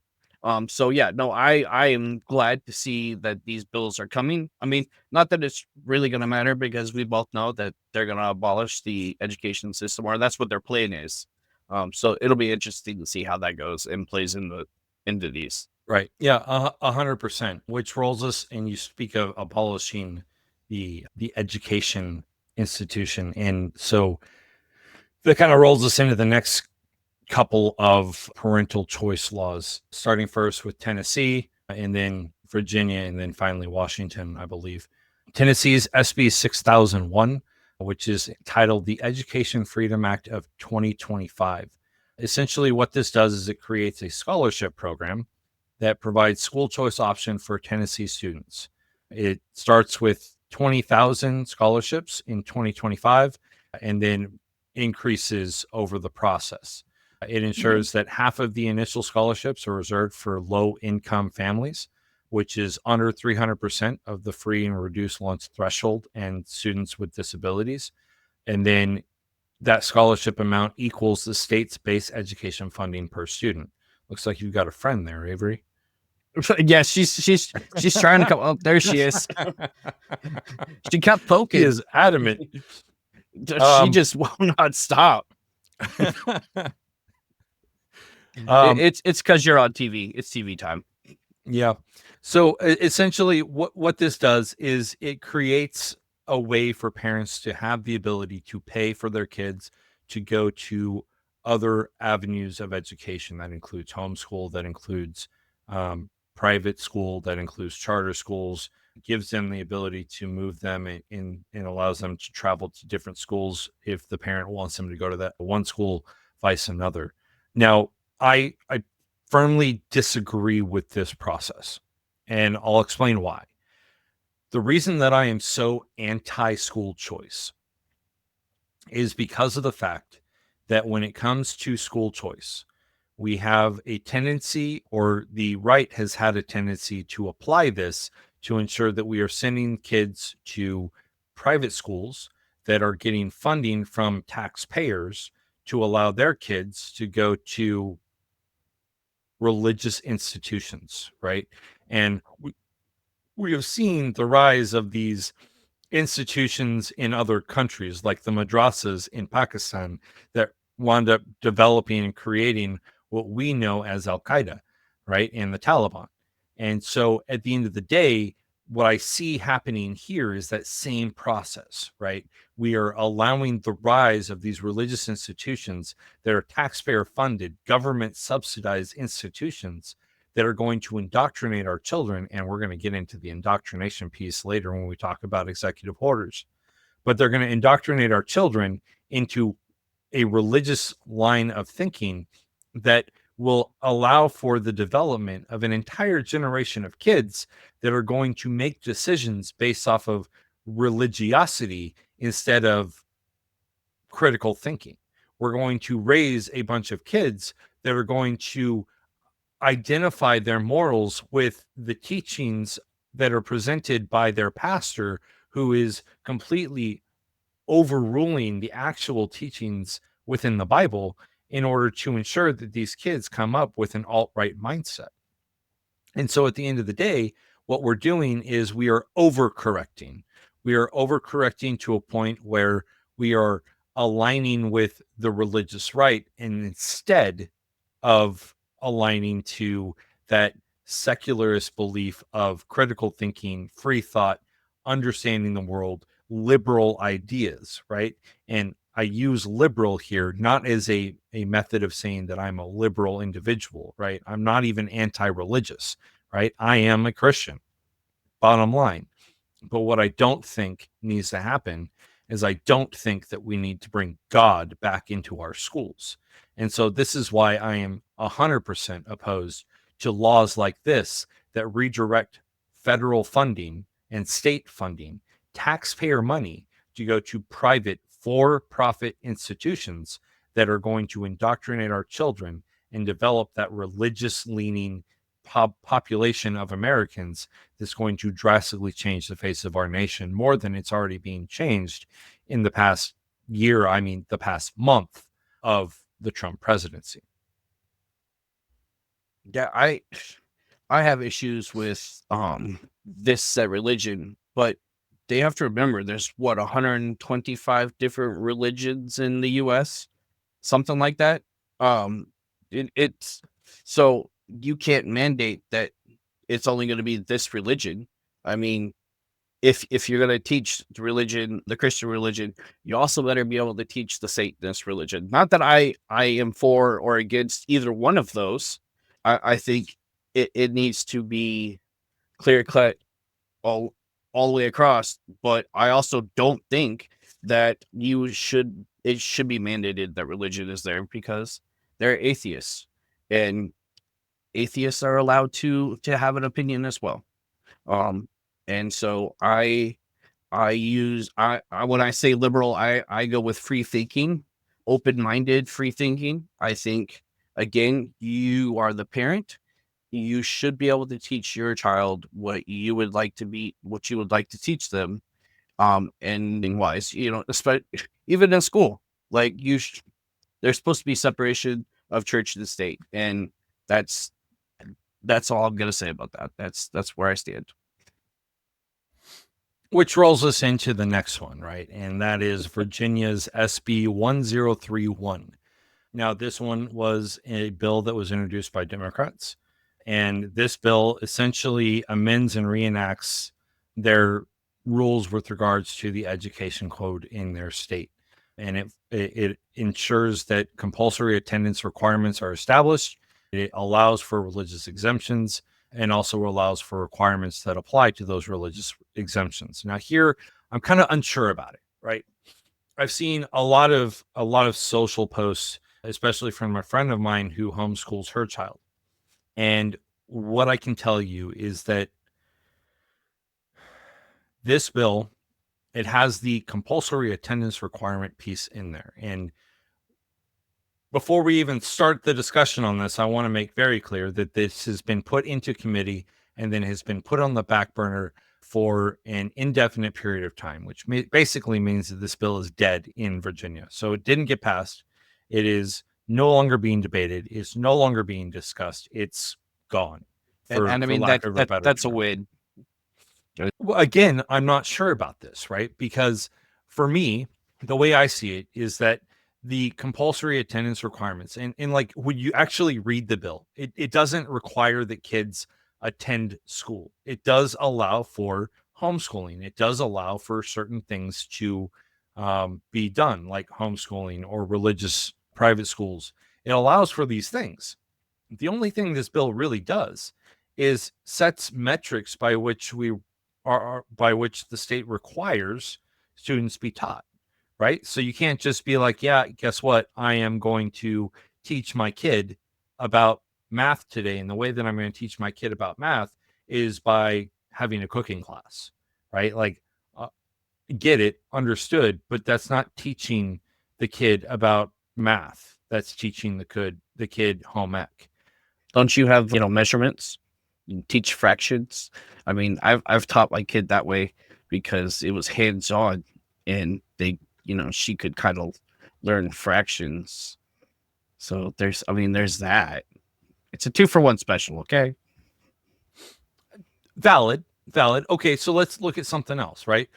So yeah, no, I am glad to see that these bills are coming. I mean, not that it's really going to matter, because we both know that they're going to abolish the education system, or that's what their plan is. So it'll be interesting to see how that goes and plays into these. Right. Yeah. 100%. Which rolls us, and you speak of abolishing the education institution, and so that kind of rolls us into the next couple of parental choice laws, starting first with Tennessee, and then Virginia, and then finally Washington, I believe. Tennessee's SB 6001, which is titled the Education Freedom Act of 2025. Essentially, what this does is it creates a scholarship program that provides school choice option for Tennessee students. It starts with 20,000 scholarships in 2025 and then increases over the process. It ensures that half of the initial scholarships are reserved for low income families, which is under 300% of the free and reduced lunch threshold, and students with disabilities. And then that scholarship amount equals the state's base education funding per student. Looks like you've got a friend there, Avery. Yeah, she's trying to come up. There she is. She kept poking. He is adamant. She just will not stop. It's because you're on TV. It's TV time. Yeah. So essentially, what this does is it creates a way for parents to have the ability to pay for their kids to go to other avenues of education. That includes homeschool, that includes private school, that includes charter schools, gives them the ability to move them in and allows them to travel to different schools if the parent wants them to go to that one school, vice another. Now, I firmly disagree with this process, and I'll explain why. The reason that I am so anti-school choice is because of the fact that when it comes to school choice, we have a tendency, or the right has had a tendency, to apply this to ensure that we are sending kids to private schools that are getting funding from taxpayers to allow their kids to go to religious institutions, right? And we have seen the rise of these institutions in other countries, like the madrasas in Pakistan, that wound up developing and creating what we know as Al Qaeda, right? And the Taliban. And so at the end of the day, what I see happening here is that same process, right? We are allowing the rise of these religious institutions that are taxpayer funded, government subsidized institutions that are going to indoctrinate our children. And we're going to get into the indoctrination piece later when we talk about executive orders. But they're going to indoctrinate our children into a religious line of thinking that will allow for the development of an entire generation of kids that are going to make decisions based off of religiosity instead of critical thinking. We're going to raise a bunch of kids that are going to identify their morals with the teachings that are presented by their pastor, who is completely overruling the actual teachings within the Bible in order to ensure that these kids come up with an alt-right mindset. And so at the end of the day, what we're doing is we are overcorrecting. We are overcorrecting to a point where we are aligning with the religious right, and instead of aligning to that secularist belief of critical thinking, free thought, understanding the world, liberal ideas, right? And I use liberal here not as a method of saying that I'm a liberal individual, right? I'm not even anti-religious, right? I am a Christian, bottom line. But what I don't think needs to happen is I don't think that we need to bring God back into our schools. And so this is why I am 100% opposed to laws like this that redirect federal funding and state funding, taxpayer money, to go to private for-profit institutions that are going to indoctrinate our children and develop that religious-leaning population of Americans that's going to drastically change the face of our nation more than it's already being changed in the past year, I mean the past month of the Trump presidency. Yeah, I have issues with this set religion, but they have to remember there's what 125 different religions in the US, something like that. Um it's so you can't mandate that it's only going to be this religion. I mean, if you're going to teach the religion, the Christian religion, you also better be able to teach the Satanist religion. Not that I am for or against either one of those. I think it needs to be clear cut all the way across. But I also don't think that it should be mandated that religion is there, because they're atheists, and atheists are allowed to have an opinion as well. And so I when I say liberal, I go with free thinking, open-minded free thinking. I think, again, you are the parent. You should be able to teach your child what you would like to teach them. And wise, especially even in school, like there's supposed to be separation of church and state, and that's that's all I'm gonna say about that. That's where I stand. Which rolls us into the next one, right? And that is Virginia's SB 1031. Now, this one was a bill that was introduced by Democrats. And this bill essentially amends and reenacts their rules with regards to the education code in their state. And it ensures that compulsory attendance requirements are established. It allows for religious exemptions and also allows for requirements that apply to those religious exemptions. Now, here I'm kind of unsure about it, right? I've seen a lot of social posts, especially from a friend of mine who homeschools her child. And what I can tell you is that this bill, it has the compulsory attendance requirement piece in there. And before we even start the discussion on this, I want to make very clear that this has been put into committee and then has been put on the back burner for an indefinite period of time, which basically means that this bill is dead in Virginia. So it didn't get passed. It is no longer being debated. It's no longer being discussed. It's gone, And I for mean lack of a better that's a term. win. Well, again, I'm not sure about this, right? Because for me, the way I see it is that the compulsory attendance requirements, and like when you actually read the bill, it doesn't require that kids attend school. It does allow for homeschooling. It does allow for certain things to be done, like homeschooling or religious private schools. It allows for these things. The only thing this bill really does is sets metrics by which by which the state requires students be taught, right? So you can't just be like, yeah, guess what? I am going to teach my kid about math today. And the way that I'm going to teach my kid about math is by having a cooking class, right? Like, uh, get it, understood, but that's not teaching the kid about math. That's teaching the kid home ec. Don't you have, measurements? You teach fractions. I mean, I've taught my kid that way because it was hands on, and she could kind of learn fractions. So there's that. It's a 2-for-1 special, okay? Valid, valid. Okay, so let's look at something else, right?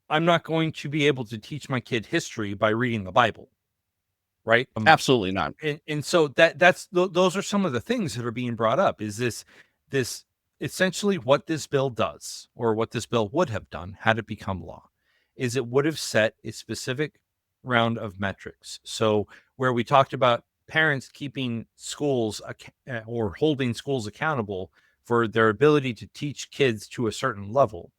I'm not going to be able to teach my kid history by reading the Bible, right? Absolutely not. And so those are some of the things that are being brought up. Is this essentially what this bill does, or what this bill would have done had it become law, is it would have set a specific round of metrics. So where we talked about parents keeping schools or holding schools accountable for their ability to teach kids to a certain level,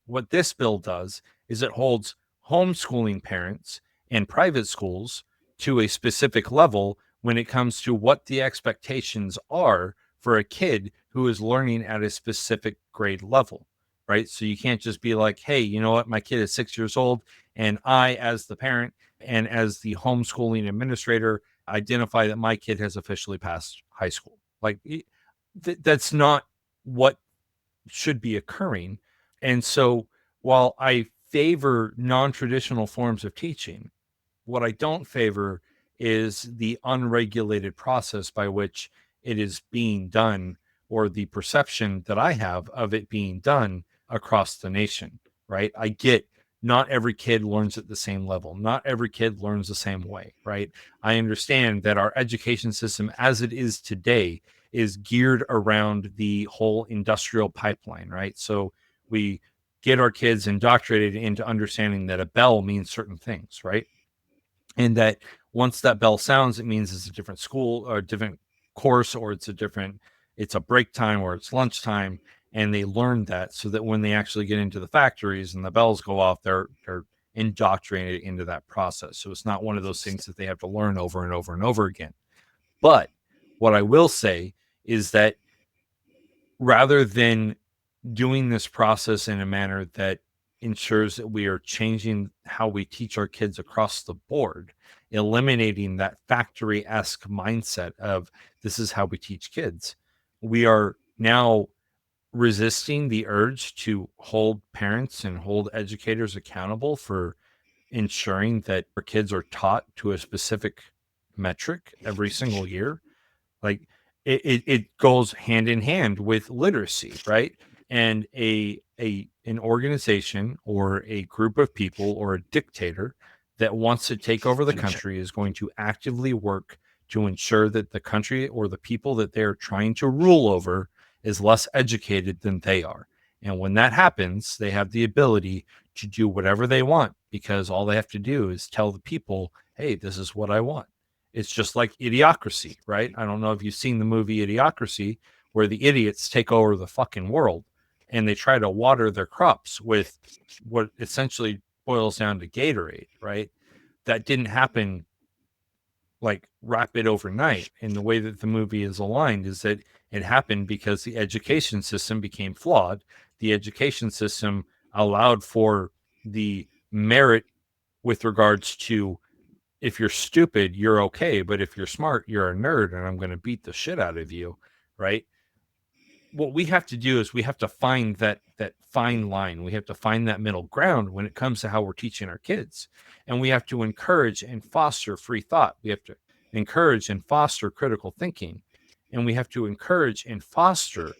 what this bill does is it holds homeschooling parents and private schools to a specific level when it comes to what the expectations are for a kid who is learning at a specific grade level, right? So you can't just be like, hey, you know what? My kid is 6 years old, and I, as the parent and as the homeschooling administrator, identify that my kid has officially passed high school. Like, that's not what should be occurring. And so while I favor non-traditional forms of teaching, What I don't favor is the unregulated process by which it is being done, or the perception that I have of it being done across the nation, right? I get not every kid learns at the same level. Not every kid learns the same way, right? I understand that our education system as it is today is geared around the whole industrial pipeline, right? So we get our kids indoctrinated into understanding that a bell means certain things, right? And that once that bell sounds, it means it's a different school or a different course, or it's a break time or it's lunchtime. And they learn that so that when they actually get into the factories and the bells go off, they're indoctrinated into that process. So it's not one of those things that they have to learn over and over and over again. But what I will say is that rather than doing this process in a manner that ensures that we are changing how we teach our kids across the board, eliminating that factory-esque mindset of this is how we teach kids, we are now resisting the urge to hold parents and hold educators accountable for ensuring that our kids are taught to a specific metric every single year. Like it goes hand in hand with literacy, right? And an organization or a group of people or a dictator that wants to take over the country is going to actively work to ensure that the country or the people that they're trying to rule over is less educated than they are. And when that happens, they have the ability to do whatever they want, because all they have to do is tell the people, hey, this is what I want. It's just like Idiocracy, right? I don't know if you've seen the movie Idiocracy, where the idiots take over the fucking world and they try to water their crops with what essentially boils down to Gatorade, right? That didn't happen like rapid overnight. And the way that the movie is aligned is that it happened because the education system became flawed. The education system allowed for the merit with regards to, if you're stupid, you're okay. But if you're smart, you're a nerd and I'm going to beat the shit out of you. Right. What we have to do is we have to find that fine line. We have to find that middle ground when it comes to how we're teaching our kids. And we have to encourage and foster free thought. We have to encourage and foster critical thinking. And we have to encourage and foster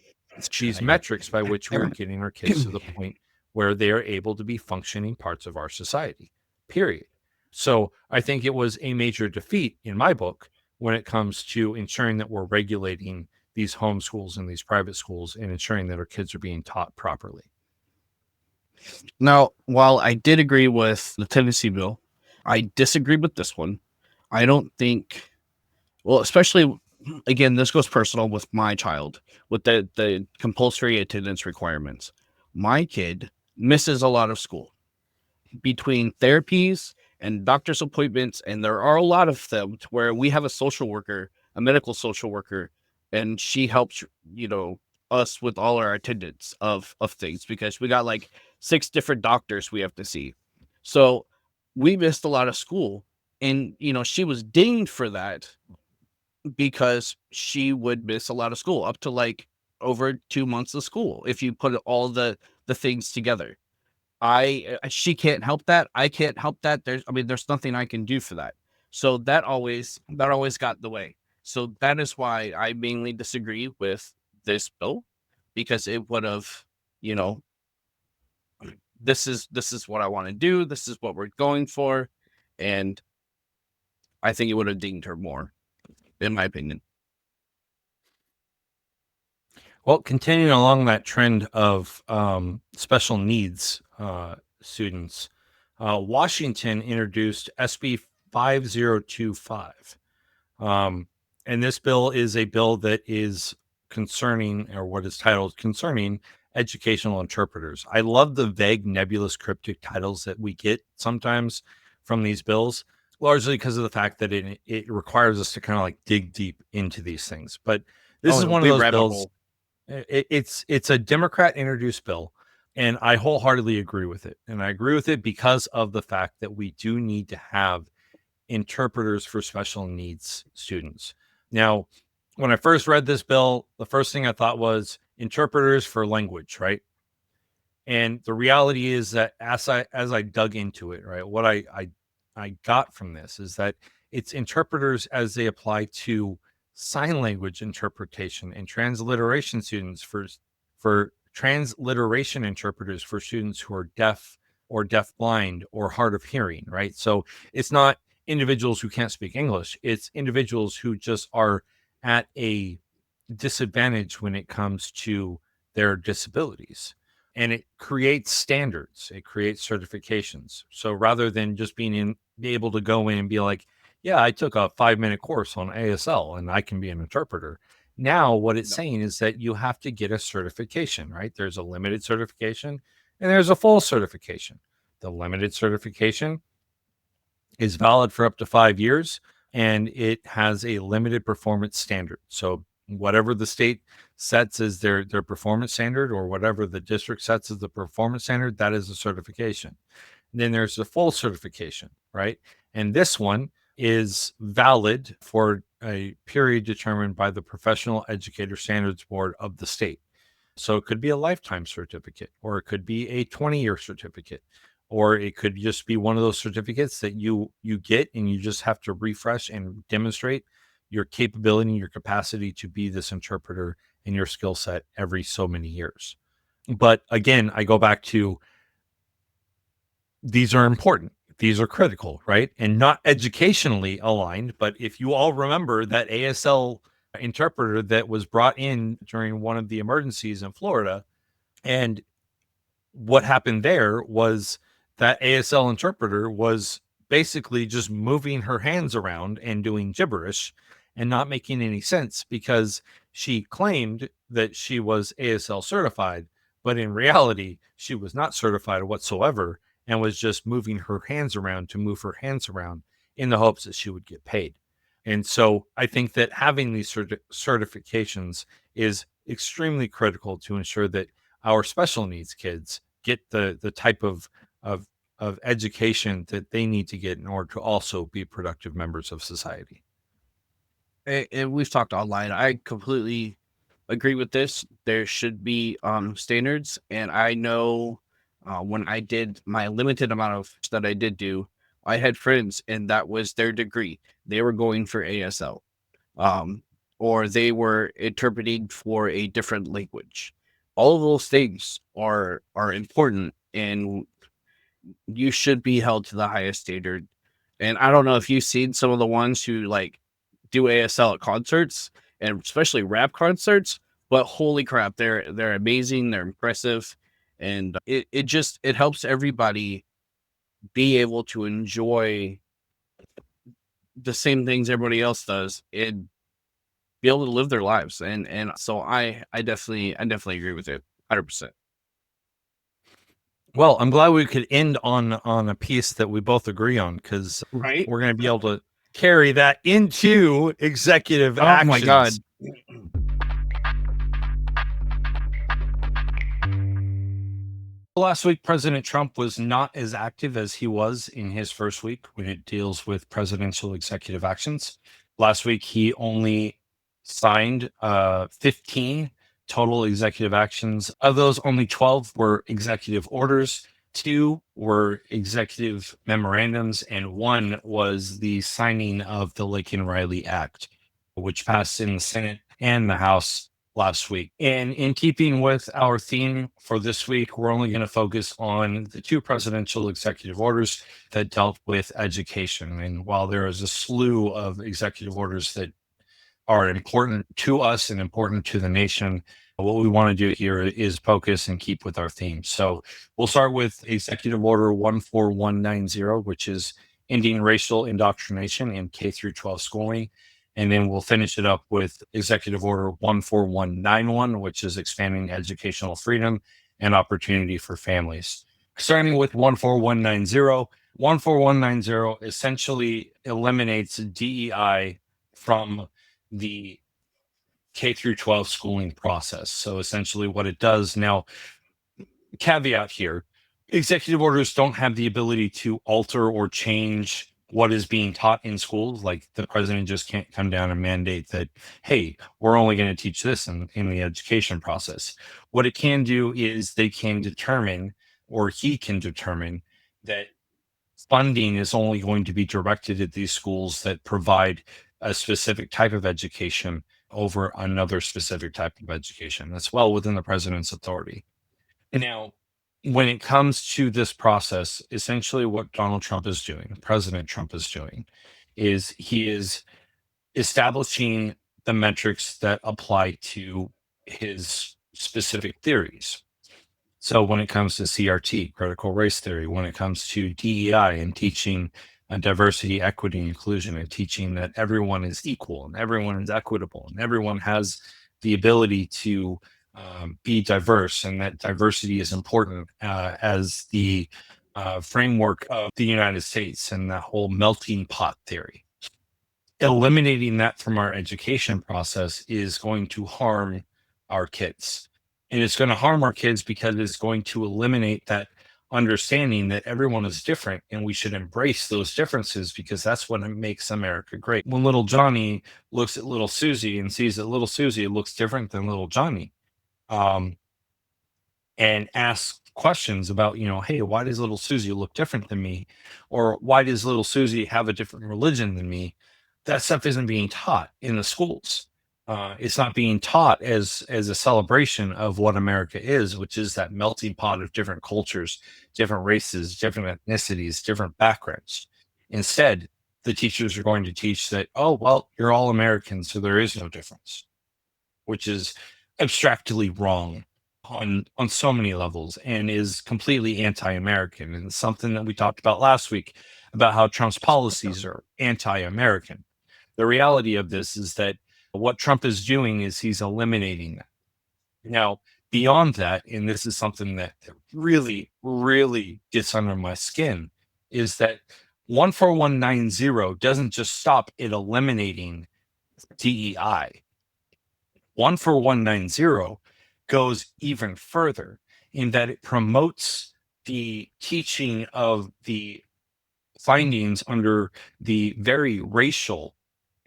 these metrics by which we are getting our kids to the point where they are able to be functioning parts of our society, period. So I think it was a major defeat in my book when it comes to ensuring that we're regulating these home schools and these private schools and ensuring that our kids are being taught properly. Now, while I did agree with the Tennessee bill, I disagree with this one. I don't think, well, especially, again, this goes personal with my child, with the compulsory attendance requirements. My kid misses a lot of school between therapies and doctor's appointments, and there are a lot of them to where we have a social worker, a medical social worker, and she helps, us with all our attendance of things, because we got like 6 different doctors we have to see. So we missed a lot of school, and she was dinged for that because she would miss a lot of school, up to like over 2 months of school if you put all the things together. She can't help that. I can't help that. There's nothing I can do for that. So that always got in the way. So that is why I mainly disagree with this bill, because it would have, you know, this is what I want to do. This is what we're going for. And I think it would have dinged her more, in my opinion. Well, continuing along that trend of special needs students, Washington introduced SB 5025. And this bill is a bill that is concerning, or what is titled Concerning Educational Interpreters. I love the vague, nebulous, cryptic titles that we get sometimes from these bills, largely because of the fact that it requires us to kind of like dig deep into these things. But this is one of those bills. It's a Democrat introduced bill, and I wholeheartedly agree with it. And I agree with it because of the fact that we do need to have interpreters for special needs students. Now, when I first read this bill, the first thing I thought was interpreters for language, right? And the reality is that as I dug into it, right, what I I got from this is that it's interpreters as they apply to sign language interpretation and transliteration students for transliteration interpreters for students who are deaf or deafblind or hard of hearing, right? So it's not individuals who can't speak English, it's individuals who just are at a disadvantage when it comes to their disabilities. And it creates standards, it creates certifications. So rather than just be able to go in and be like, yeah, I took a 5-minute course on ASL and I can be an interpreter. Now, what it's No. saying is that you have to get a certification, right? There's a limited certification and there's a full certification. The limited certification is valid for up to 5 years and it has a limited performance standard. So whatever the state sets as their performance standard or whatever the district sets as the performance standard, that is a certification. Then there's the full certification, right? And this one is valid for a period determined by the Professional Educator Standards Board of the state. So it could be a lifetime certificate, or it could be a 20-year certificate, or it could just be one of those certificates that you get and you just have to refresh and demonstrate your capability and your capacity to be this interpreter and your skill set every so many years. But again, I go back to these are important. These are critical, right? And not educationally aligned. But if you all remember that ASL interpreter that was brought in during one of the emergencies in Florida, and what happened there was that ASL interpreter was basically just moving her hands around and doing gibberish and not making any sense because she claimed that she was ASL certified, but in reality, she was not certified whatsoever and was just moving her hands around to move her hands around in the hopes that she would get paid. And so I think that having these certifications is extremely critical to ensure that our special needs kids get the type of of education that they need to get in order to also be productive members of society. And we've talked online. I completely agree with this. There should be standards, and I know when I did my limited amount of that I did do, I had friends, and that was their degree. They were going for ASL, um, or they were interpreting for a different language. All of those things are important, and you should be held to the highest standard. And I don't know if you've seen some of the ones who like do ASL at concerts and especially rap concerts, but holy crap, they're amazing, they're impressive, and it helps everybody be able to enjoy the same things everybody else does and be able to live their lives. And so I definitely agree with it 100%. Well, I'm glad we could end on a piece that we both agree on because Right? we're going to be able to carry that into executive Oh my god. actions. Last week, President Trump was not as active as he was in his first week when it deals with presidential executive actions. Last week, he only signed 15 total executive actions. Of those, only 12 were executive orders, two were executive memorandums, and one was the signing of the Lincoln Riley Act, which passed in the Senate and the House last week. And in keeping with our theme for this week, we're only going to focus on the two presidential executive orders that dealt with education. And while there is a slew of executive orders that are important to us and important to the nation, what we want to do here is focus and keep with our theme. So we'll start with Executive Order 14190, which is ending racial indoctrination in K through 12 schooling. And then we'll finish it up with Executive Order 14191, which is expanding educational freedom and opportunity for families. Starting with 14190, 14190 essentially eliminates DEI from the K through 12 schooling process. So essentially, what it does now, caveat here, executive orders don't have the ability to alter or change what is being taught in schools. Like the president just can't come down and mandate that, hey, we're only going to teach this in the education process. What it can do is they can determine, or he can determine, that funding is only going to be directed at these schools that provide a specific type of education over another specific type of education. That's well within the president's authority. Now, when it comes to this process, essentially what Donald Trump is doing, President Trump is doing, is he is establishing the metrics that apply to his specific theories. So when it comes to CRT, critical race theory, when it comes to DEI and teaching diversity, equity, and inclusion, and teaching that everyone is equal and everyone is equitable and everyone has the ability to be diverse, and that diversity is important as the framework of the United States and that whole melting pot theory. Eliminating that from our education process is going to harm our kids. And it's going to harm our kids because it's going to eliminate that understanding that everyone is different and we should embrace those differences because that's what makes America great. When little Johnny looks at little Susie and sees that little Susie looks different than little Johnny, um, and asks questions about, hey, why does little Susie look different than me? Or why does little Susie have a different religion than me? That stuff isn't being taught in the schools. It's not being taught as a celebration of what America is, which is that melting pot of different cultures, different races, different ethnicities, different backgrounds. Instead, the teachers are going to teach that, oh, well, you're all Americans, so there is no difference, which is abstractly wrong on so many levels and is completely anti-American, and something that we talked about last week about how Trump's policies are anti-American. The reality of this is that what Trump is doing is he's eliminating that. Now, beyond that, and this is something that really, really gets under my skin, is that 14190 doesn't just stop at eliminating DEI. 14190 goes even further in that it promotes the teaching of the findings under the very racial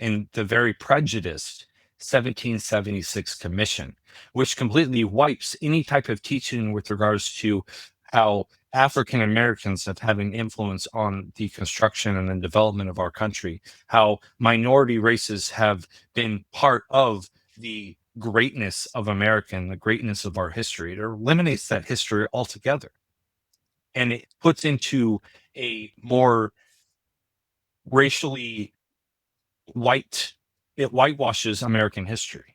and the very prejudiced 1776 Commission, which completely wipes any type of teaching with regards to how African Americans have had an influence on the construction and the development of our country, how minority races have been part of the greatness of America and the greatness of our history. It eliminates that history altogether. And it puts into a more racially it whitewashes American history.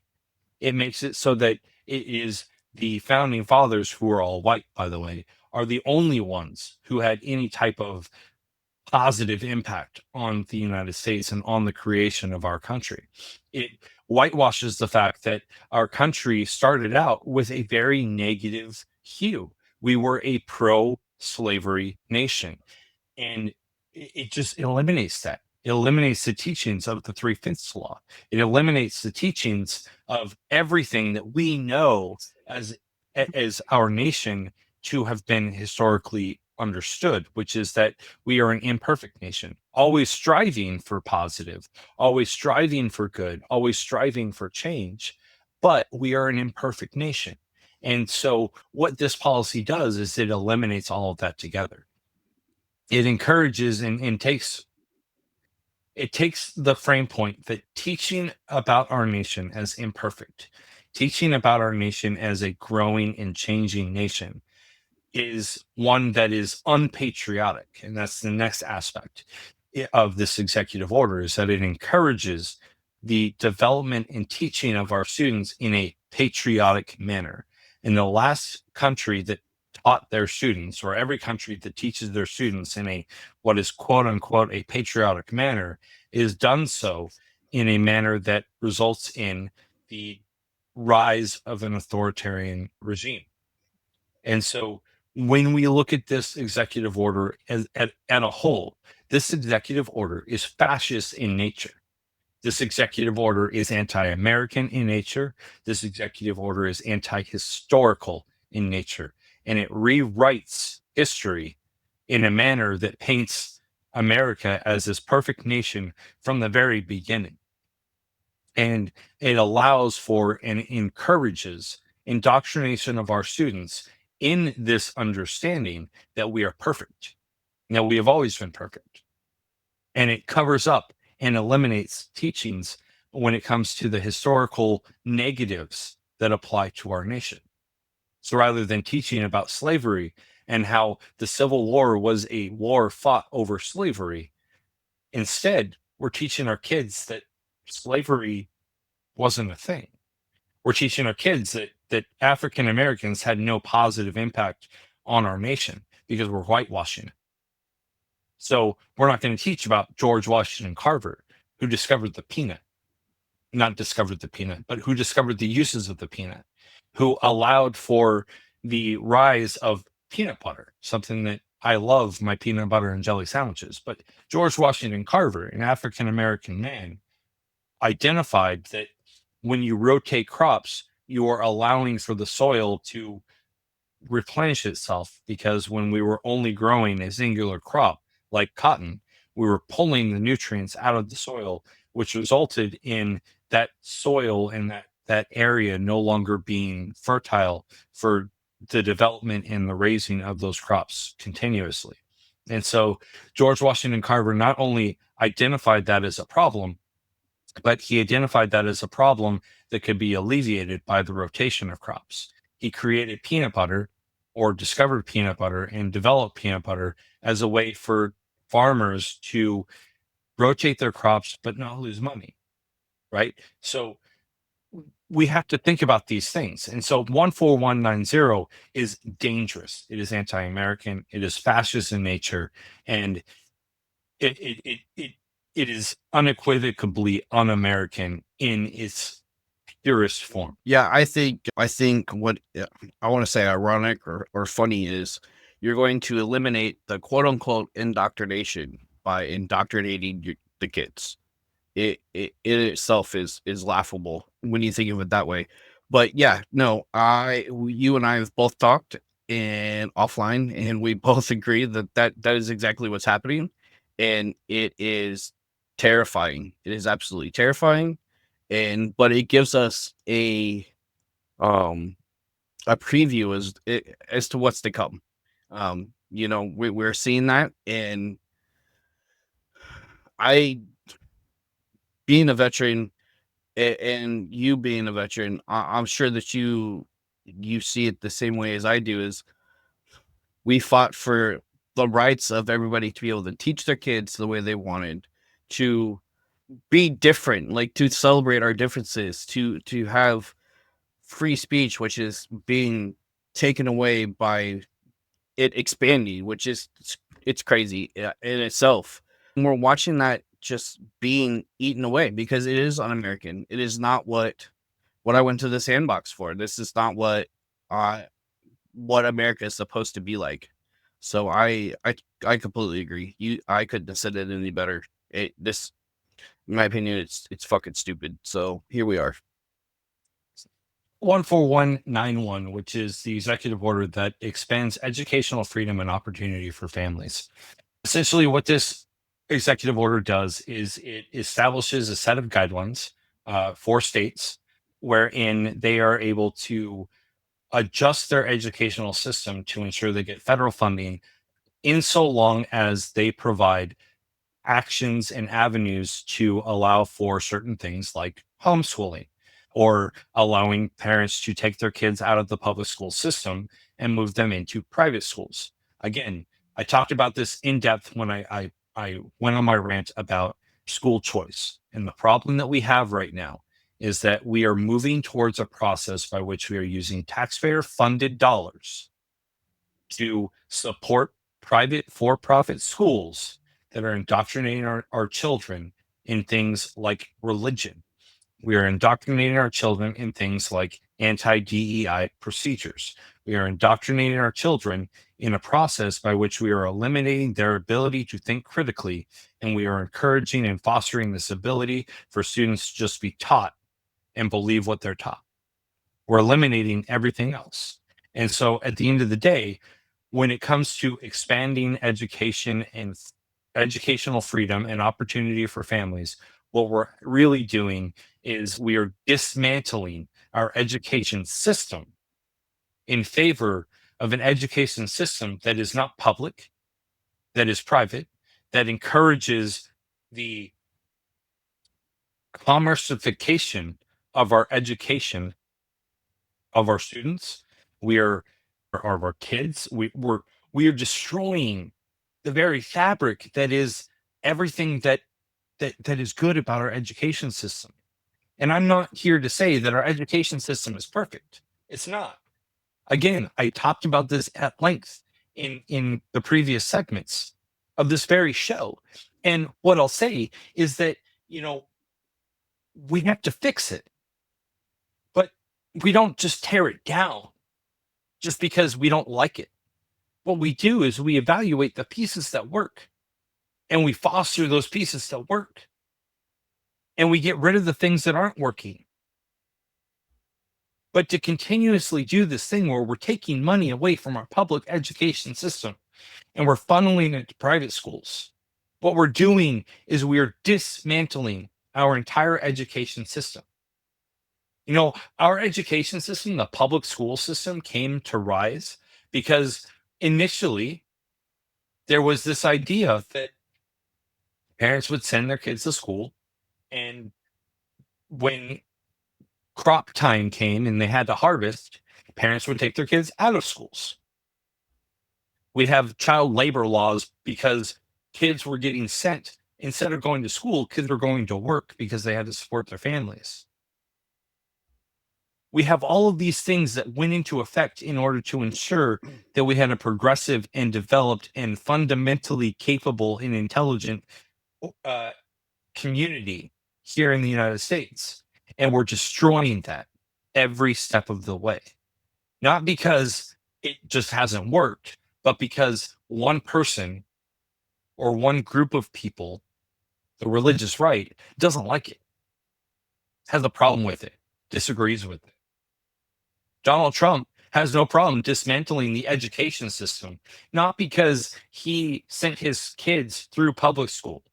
It makes it so that it is the founding fathers, who are all white, by the way, are the only ones who had any type of positive impact on the United States and on the creation of our country. It whitewashes the fact that our country started out with a very negative hue. We were a pro-slavery nation, and it just eliminates that. It eliminates the teachings of the Three-Fifths Law. It eliminates the teachings of everything that we know as our nation to have been historically understood, which is that we are an imperfect nation, always striving for positive, always striving for good, always striving for change, but we are an imperfect nation. And so what this policy does is it eliminates all of that together. It encourages and takes the frame point that teaching about our nation as imperfect, teaching about our nation as a growing and changing nation, is one that is unpatriotic. And that's the next aspect of this executive order, is that it encourages the development and teaching of our students in a patriotic manner. And the last country that taught their students, or every country that teaches their students in a what is quote unquote a patriotic manner, is done so in a manner that results in the rise of an authoritarian regime. And so when we look at this executive order at a whole, this executive order is fascist in nature. This executive order is anti-American in nature. This executive order is anti-historical in nature. And it rewrites history in a manner that paints America as this perfect nation from the very beginning. And it allows for and encourages indoctrination of our students in this understanding that we are perfect. Now, we have always been perfect, and it covers up and eliminates teachings when it comes to the historical negatives that apply to our nation. So rather than teaching about slavery and how the Civil War was a war fought over slavery, instead, we're teaching our kids that slavery wasn't a thing. We're teaching our kids that African Americans had no positive impact on our nation because we're whitewashing. So we're not going to teach about George Washington Carver, who discovered the peanut, not discovered the peanut, but who discovered the uses of the peanut, who allowed for the rise of peanut butter, something that I love my peanut butter and jelly sandwiches. But George Washington Carver, an African American man, identified that when you rotate crops, you are allowing for the soil to replenish itself, because when we were only growing a singular crop like cotton, we were pulling the nutrients out of the soil, which resulted in that soil and that area no longer being fertile for the development and the raising of those crops continuously. And so George Washington Carver not only identified that as a problem, but he identified that as a problem that could be alleviated by the rotation of crops. He created peanut butter, or discovered peanut butter and developed peanut butter as a way for farmers to rotate their crops but not lose money, right? So we have to think about these things. And so 14190 is dangerous. It is anti-American. It is fascist in nature. And it is unequivocally un-American in its purest form. Yeah, I think what I want to say ironic or funny is you're going to eliminate the quote unquote indoctrination by indoctrinating the kids. It itself is laughable when you think of it that way. But yeah, no, you and I have both talked and offline, and we both agree that is exactly what's happening, and it is terrifying. It is absolutely terrifying, but it gives us um a preview as to what's to come. We're seeing that, and I, being a veteran, and you being a veteran, I'm sure that you see it the same way as I do. Is we fought for the rights of everybody to be able to teach their kids the way they wanted, to be different, like to celebrate our differences, to have free speech, which is being taken away by it expanding, which is it's crazy in itself. And we're watching that just being eaten away because it is un-American. It is not what I went to the sandbox for. This is not uh what America is supposed to be like. So I completely agree. I couldn't have said it any better. This, in my opinion, it's fucking stupid. So here we are. 14191, which is the executive order that expands educational freedom and opportunity for families. Essentially, what this executive order does is it establishes a set of guidelines for states wherein they are able to adjust their educational system to ensure they get federal funding, in so long as they provide actions and avenues to allow for certain things like homeschooling, or allowing parents to take their kids out of the public school system and move them into private schools. Again, I talked about this in depth when I went on my rant about school choice. And the problem that we have right now is that we are moving towards a process by which we are using taxpayer funded dollars to support private for profit schools that are indoctrinating our children in things like religion. We are indoctrinating our children in things like anti DEI procedures. We are indoctrinating our children in a process by which we are eliminating their ability to think critically. And we are encouraging and fostering this ability for students to just be taught and believe what they're taught. We're eliminating everything else. And so at the end of the day, when it comes to expanding education and educational freedom and opportunity for families, what we're really doing is we are dismantling our education system in favor of an education system that is not public, that is private, that encourages the commercification of our education of our students. We are of our kids. We are destroying the very fabric that is everything that is good about our education system. And I'm not here to say that our education system is perfect. It's not. Again, I talked about this at length in the previous segments of this very show. And what I'll say is that, you know, we have to fix it, but we don't just tear it down just because we don't like it. What we do is we evaluate the pieces that work and we foster those pieces that work and we get rid of the things that aren't working. But to continuously do this thing where we're taking money away from our public education system and we're funneling it to private schools, what we're doing is we are dismantling our entire education system. You know, our education system, the public school system, came to rise because initially there was this idea that parents would send their kids to school, and when crop time came and they had to harvest, parents would take their kids out of schools. We'd have child labor laws because kids were getting sent instead of going to school, kids were going to work because they had to support their families. We have all of these things that went into effect in order to ensure that we had a progressive and developed and fundamentally capable and intelligent uh, community here in the United States. And we're destroying that every step of the way. Not because it just hasn't worked, but because one person or one group of people, the religious right, doesn't like it, has a problem with it, disagrees with it. Donald Trump has no problem dismantling the education system, not because he sent his kids through public school,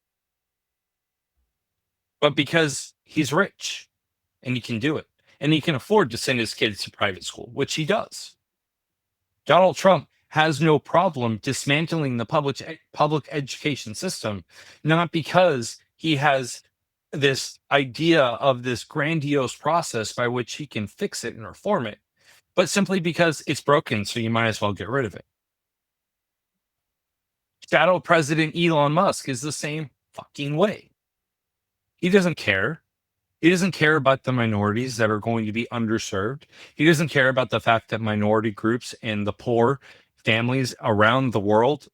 but because he's rich and he can do it. And he can afford to send his kids to private school, which he does. Donald Trump has no problem dismantling the public education system, not because he has this idea of this grandiose process by which he can fix it and reform it, but simply because it's broken, so you might as well get rid of it. Shadow President Elon Musk is the same fucking way. He doesn't care. He doesn't care about the minorities that are going to be underserved. He doesn't care about the fact that minority groups and the poor families around the world.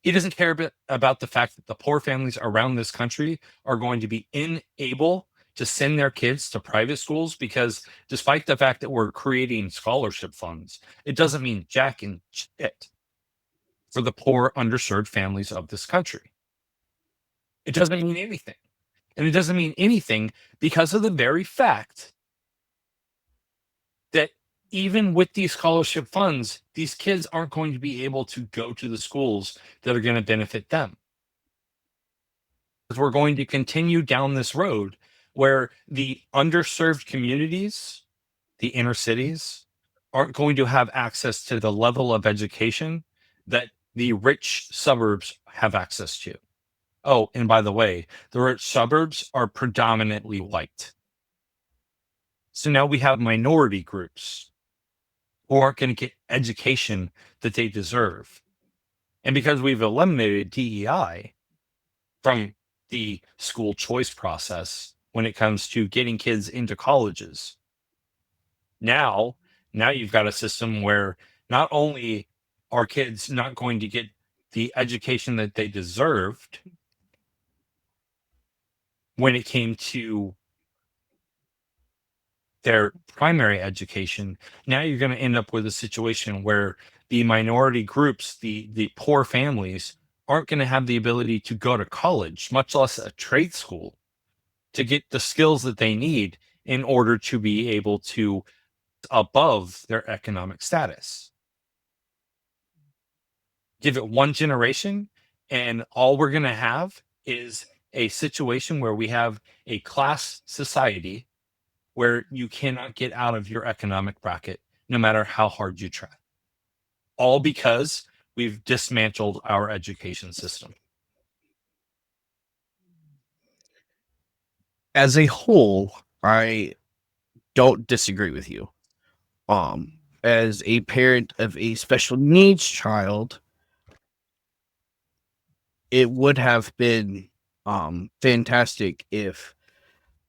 He doesn't care about the fact that the poor families around this country are going to be unable to send their kids to private schools because despite the fact that we're creating scholarship funds, it doesn't mean jack and shit for the poor, underserved families of this country. It doesn't mean anything. And it doesn't mean anything because of the very fact that even with these scholarship funds, these kids aren't going to be able to go to the schools that are going to benefit them. We're going to continue down this road where the underserved communities, the inner cities, aren't going to have access to the level of education that the rich suburbs have access to. Oh, and by the way, the rich suburbs are predominantly white. So now we have minority groups who aren't going to get education that they deserve. And because we've eliminated DEI from the school choice process when it comes to getting kids into colleges, now you've got a system where not only are kids not going to get the education that they deserved when it came to their primary education, now you're going to end up with a situation where the minority groups, the poor families, aren't going to have the ability to go to college, much less a trade school, to get the skills that they need in order to be able to above their economic status. Give it one generation, and all we're going to have is a situation where we have a class society where you cannot get out of your economic bracket no matter how hard you try. All because we've dismantled our education system. As a whole, I don't disagree with you. As a parent of a special needs child, it would have been fantastic if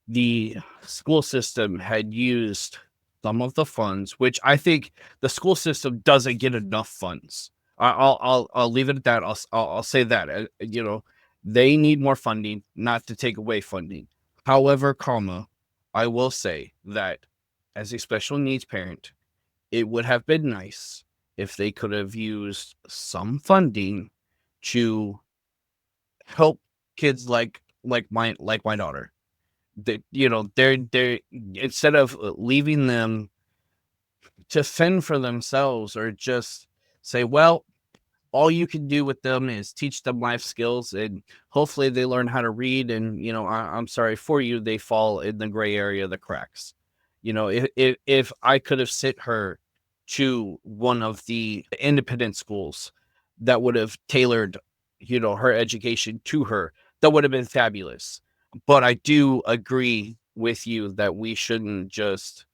the school system had used some of the funds, which I think the school system doesn't get enough funds. I'll leave it at that. I'll say that they need more funding, not to take away funding. However, I will say that as a special needs parent, it would have been nice if they could have used some funding to help kids like my daughter. That they're instead of leaving them to fend for themselves, or just say, well, all you can do with them is teach them life skills, and hopefully they learn how to read, and I'm sorry for you, they fall in the gray area, the cracks. If I could have sent her to one of the independent schools that would have tailored her education to her, that would have been fabulous. But I do agree with you that we shouldn't just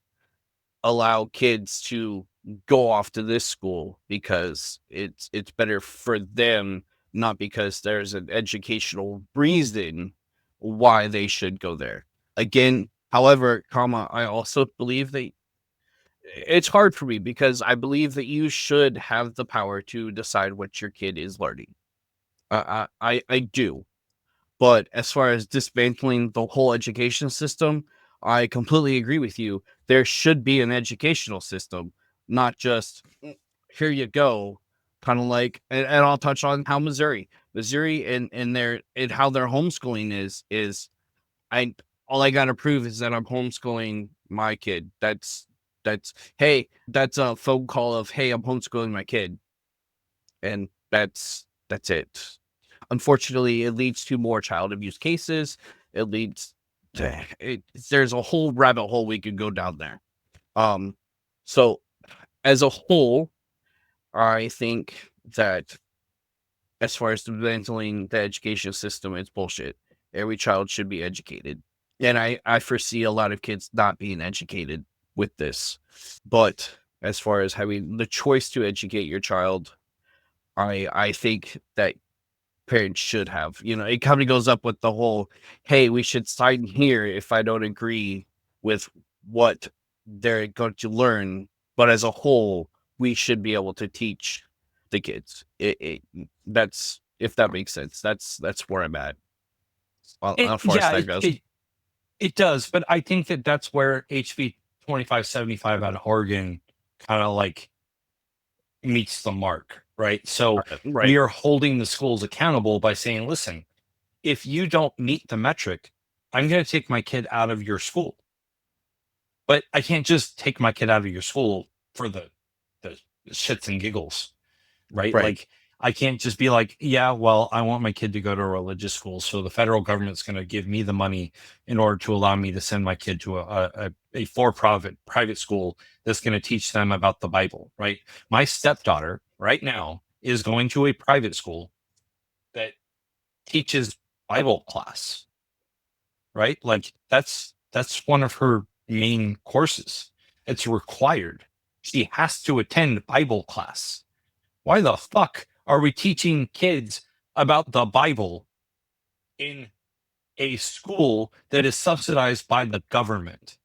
allow kids to go off to this school because it's better for them, not because there's an educational reason why they should go there. Again, however, I also believe that it's hard for me, because I believe that you should have the power to decide what your kid is learning. I do. But as far as dismantling the whole education system, I completely agree with you. There should be an educational system, not just here you go, kind of like, and I'll touch on how Missouri and how their homeschooling is I all I gotta prove is that I'm homeschooling my kid. That's hey, that's a phone call of, hey, I'm homeschooling my kid. And that's it. Unfortunately, it leads to more child abuse cases. It leads to there's a whole rabbit hole we could go down there. So as a whole, I think that as far as dismantling the education system, it's bullshit. Every child should be educated. And I foresee a lot of kids not being educated with this. But as far as having the choice to educate your child, I think that parents should have. It kind of goes up with the whole, hey, we should sign here if I don't agree with what they're going to learn. But as a whole, we should be able to teach the kids. That's, if that makes sense. That's where I'm at as far as Yeah, that goes. it does, but I think that that's where HB 2575 out of Oregon kind of like meets the mark, right? So we Right. are holding the schools accountable by saying, listen, if you don't meet the metric, I'm going to take my kid out of your school. But I can't just take my kid out of your school for the shits and giggles, right? Right. Like I can't just be like, yeah, well, I want my kid to go to a religious school, so the federal government's going to give me the money in order to allow me to send my kid to a for-profit private school that's going to teach them about the Bible, right? My stepdaughter right now is going to a private school that teaches Bible class, right? Like that's one of her main courses. It's required. She has to attend Bible class. Why the fuck are we teaching kids about the Bible in a school that is subsidized by the government?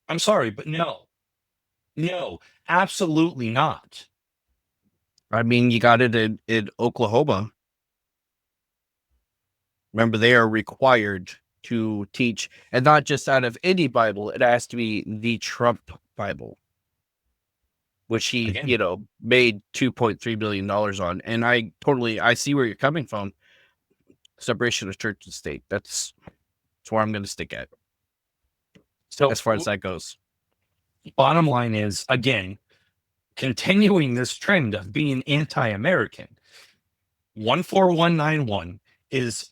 I'm sorry, but no, absolutely not. I mean, you got it in Oklahoma. Remember, they are required to teach, and not just out of any Bible. It has to be the Trump Bible, which he, Again, made $2.3 billion on. And I see where you're coming from. Separation of church and state. That's where I'm going to stick at so as far as that goes. bottom line is, again, continuing this trend of being anti-American. 14191 is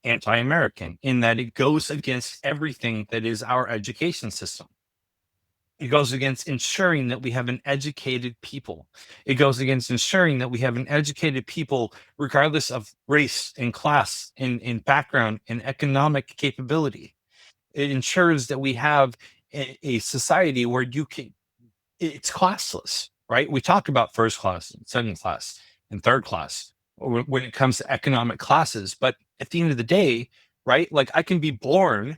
anti-American in that it goes against everything that is our education system. It goes against ensuring that we have an educated people. It goes against ensuring that we have an educated people, regardless of race and class and background and economic capability. It ensures that we have a society where it's classless, right? We talk about first class and second class and third class when it comes to economic classes. But at the end of the day, right? Like I can be born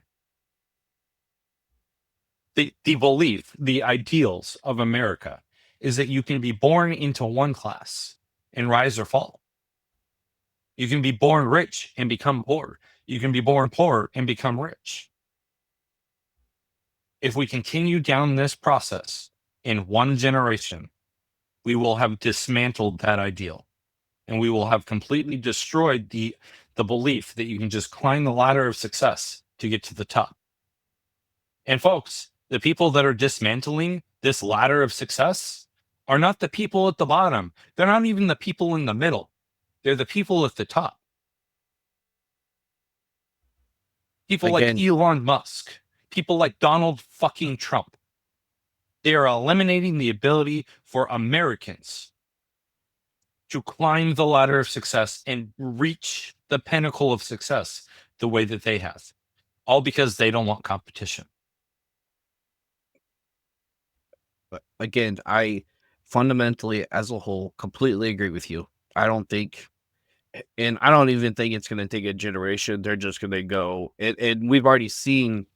the belief, the ideals of America is that you can be born into one class and rise or fall. You can be born rich and become poor. You can be born poor and become rich. If we continue down this process in one generation, we will have dismantled that ideal and we will have completely destroyed the belief that you can just climb the ladder of success to get to the top. And folks, the people that are dismantling this ladder of success are not the people at the bottom. They're not even the people in the middle. They're the people at the top. People like Again, Elon Musk, people like Donald fucking Trump. They are eliminating the ability for Americans to climb the ladder of success and reach the pinnacle of success the way that they have, all because they don't want competition. but again, I fundamentally, as a whole, completely agree with you. I don't think, and I don't even think it's going to take a generation. They're just going to go, and we've already seen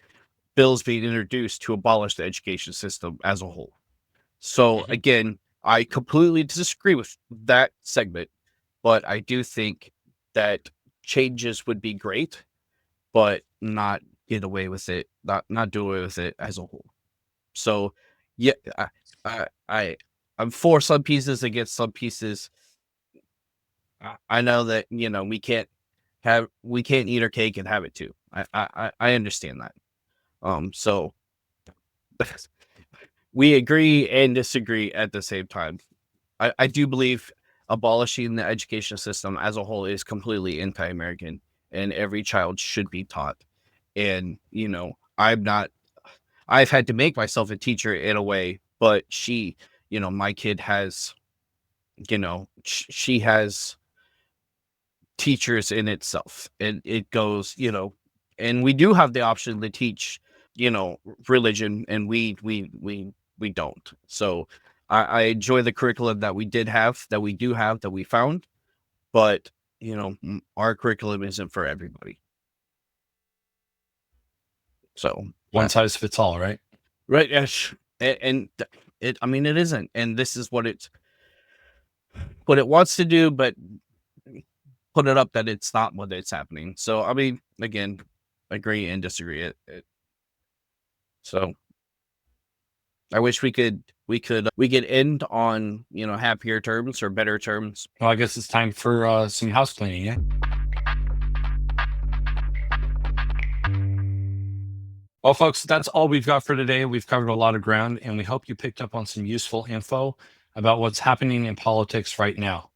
bills being introduced to abolish the education system as a whole. So again, I completely disagree with that segment, but I do think that changes would be great, but not get away with it, not do away with it as a whole. So yeah, I'm for some pieces, against some pieces. I know that we can't eat our cake and have it too. I understand that. So we agree and disagree at the same time. I do believe abolishing the education system as a whole is completely anti-American, and every child should be taught. And I've had to make myself a teacher in a way, but my kid has, she has teachers in itself, and it goes, and we do have the option to teach, religion, and we don't. So I enjoy the curriculum that we did have, that we do have, that we found, but our curriculum isn't for everybody. So One size fits all, right? right, yes, and it. I mean, it isn't, and this is what it wants to do, but put it up that it's not what it's happening. So I mean, again, agree and disagree. So I wish we could end on happier terms or better terms. Well, I guess it's time for some house cleaning, yeah? Well, folks, that's all we've got for today. We've covered a lot of ground, and we hope you picked up on some useful info about what's happening in politics right now.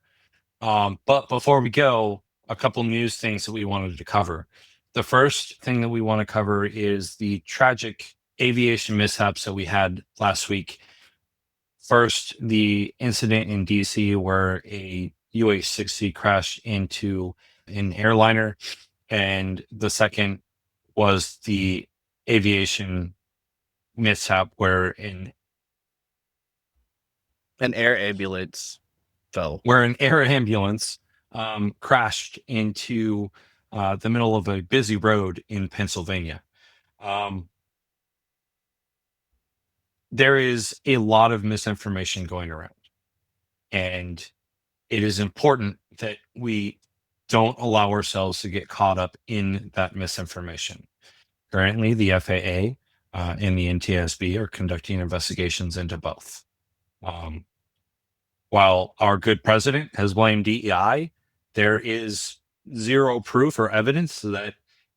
But before we go, a couple news things that we wanted to cover. The first thing that we want to cover is the tragic aviation mishaps that we had last week. First, the incident in DC where a UH-60 crashed into an airliner, and the second was the aviation mishap where An air ambulance fell. an air ambulance crashed into the middle of a busy road in Pennsylvania. There is a lot of misinformation going around, and it is important that we don't allow ourselves to get caught up in that misinformation. Currently, the FAA and the NTSB are conducting investigations into both. While our good president has blamed DEI, there is zero proof or evidence that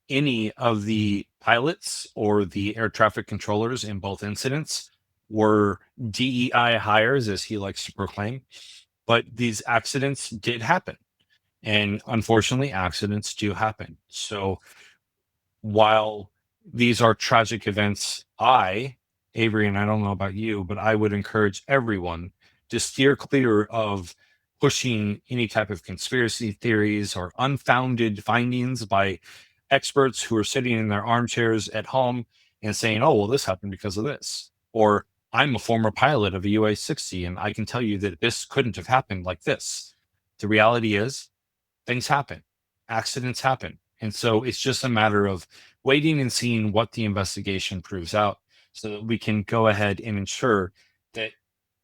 any of the pilots or the air traffic controllers in both incidents were DEI hires, as he likes to proclaim. But these accidents did happen. And unfortunately, accidents do happen. So while these are tragic events, I Avery, and I don't know about you, but I would encourage everyone to steer clear of pushing any type of conspiracy theories or unfounded findings by experts who are sitting in their armchairs at home and saying, oh, well, this happened because of this. Or I'm a former pilot of a UA 60, and I can tell you that this couldn't have happened like this. The reality is, things happen, accidents happen. And so it's just a matter of waiting and seeing what the investigation proves out so that we can go ahead and ensure that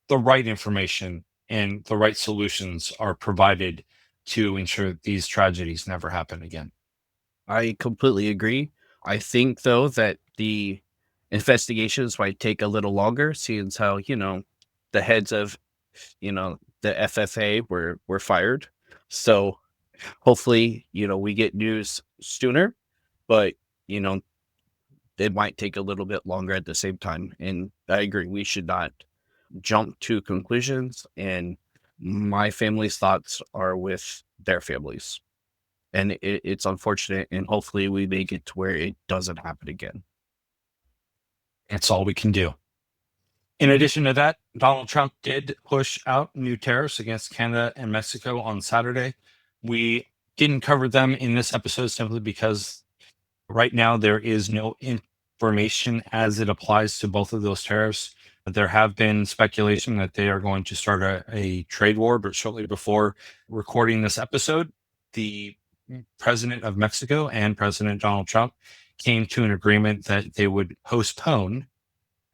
the right information and the right solutions are provided to ensure that these tragedies never happen again. I completely agree. I think, though, that the investigations might take a little longer, seeing as how, the heads of, the FFA were fired. So hopefully, we get news sooner, but, you know, it might take a little bit longer at the same time. And I agree, we should not jump to conclusions. And my family's thoughts are with their families. And it's unfortunate. And hopefully we make it to where it doesn't happen again. That's all we can do. In addition to that, Donald Trump did push out new tariffs against Canada and Mexico on Saturday. We didn't cover them in this episode simply because right now there is no information as it applies to both of those tariffs. There have been speculation that they are going to start a trade war, but shortly before recording this episode, the president of Mexico and President Donald Trump came to an agreement that they would postpone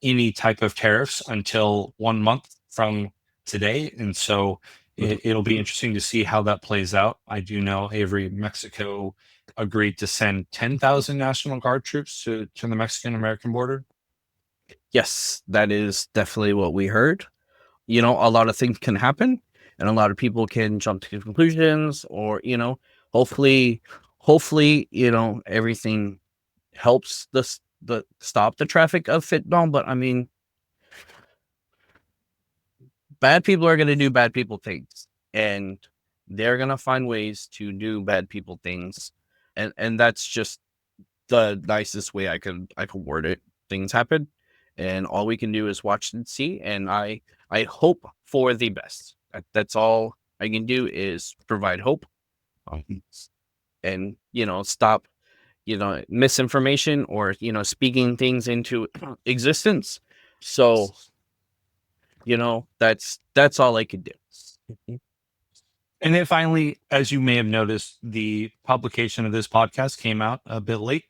any type of tariffs until 1 month from today. And so it'll be interesting to see how that plays out. I do know Avery, Mexico agreed to send 10,000 National Guard troops to the Mexican-American border. Yes, that is definitely what we heard. A lot of things can happen and a lot of people can jump to conclusions or, hopefully, everything helps the stop the traffic of fentanyl. But I mean, bad people are going to do bad people things, and they're going to find ways to do bad people things. And that's just the nicest way I could word it. Things happen, and all we can do is watch and see. And I hope for the best. That's all I can do is provide hope, and stop misinformation or speaking things into existence. So that's all I could do. And then finally, as you may have noticed, the publication of this podcast came out a bit late,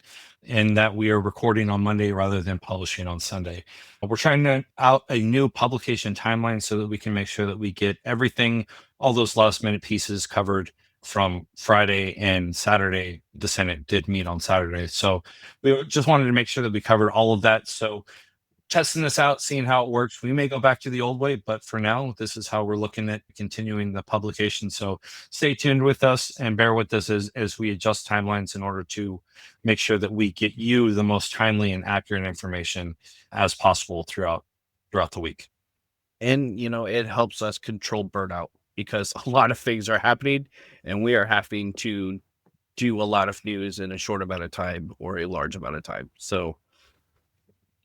and that we are recording on Monday rather than publishing on Sunday. We're trying out a new publication timeline so that we can make sure that we get everything, all those last minute pieces covered from Friday and Saturday. The Senate did meet on Saturday. So we just wanted to make sure that we covered all of that. So testing this out, seeing how it works. We may go back to the old way, but for now, this is how we're looking at continuing the publication. So stay tuned with us and bear with us as we adjust timelines in order to make sure that we get you the most timely and accurate information as possible throughout the week. And it helps us control burnout because a lot of things are happening and we are having to do a lot of news in a short amount of time or a large amount of time. So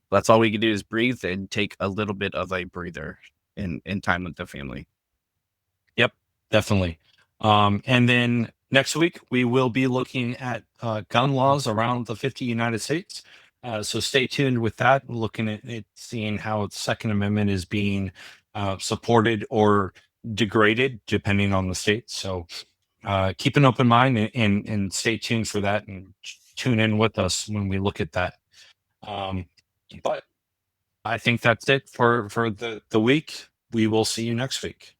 that's all we can do is breathe and take a little bit of a breather in time with the family. Yep, definitely. And then next week, we will be looking at gun laws around the 50 United States. So stay tuned with that, looking at it, seeing how the Second Amendment is being supported or degraded, depending on the state. So keep an open mind and stay tuned for that and tune in with us when we look at that. But I think that's it for the week. We will see you next week.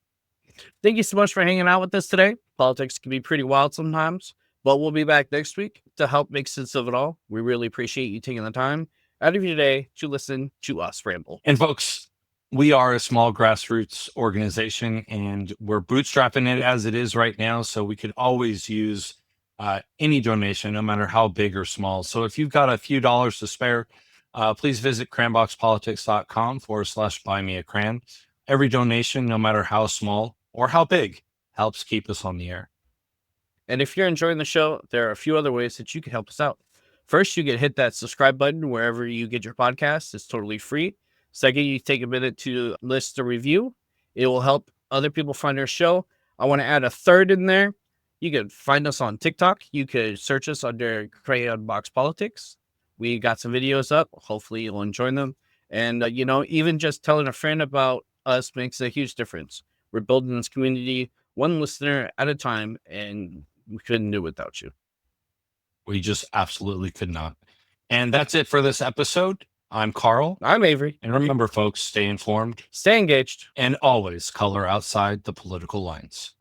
Thank you so much for hanging out with us today. Politics can be pretty wild sometimes, but we'll be back next week to help make sense of it all. We really appreciate you taking the time out of your day to listen to us ramble. And folks, we are a small grassroots organization and we're bootstrapping it as it is right now. So we could always use any donation, no matter how big or small. So if you've got a few dollars to spare, please visit cranboxpolitics.com/buy me a crayon. Every donation, no matter how small or how big, helps keep us on the air. And if you're enjoying the show, there are a few other ways that you can help us out. First, you can hit that subscribe button wherever you get your podcasts. It's totally free. Second, you take a minute to list a review. It will help other people find our show. I want to add a third in there. You can find us on TikTok. You could search us under Crayon Box Politics. We got some videos up. Hopefully you'll enjoy them. And, even just telling a friend about us makes a huge difference. We're building this community one listener at a time, and we couldn't do it without you. We just absolutely could not. And that's it for this episode. I'm Carl. I'm Avery. And remember, folks, stay informed, Stay engaged, and always color outside the political lines.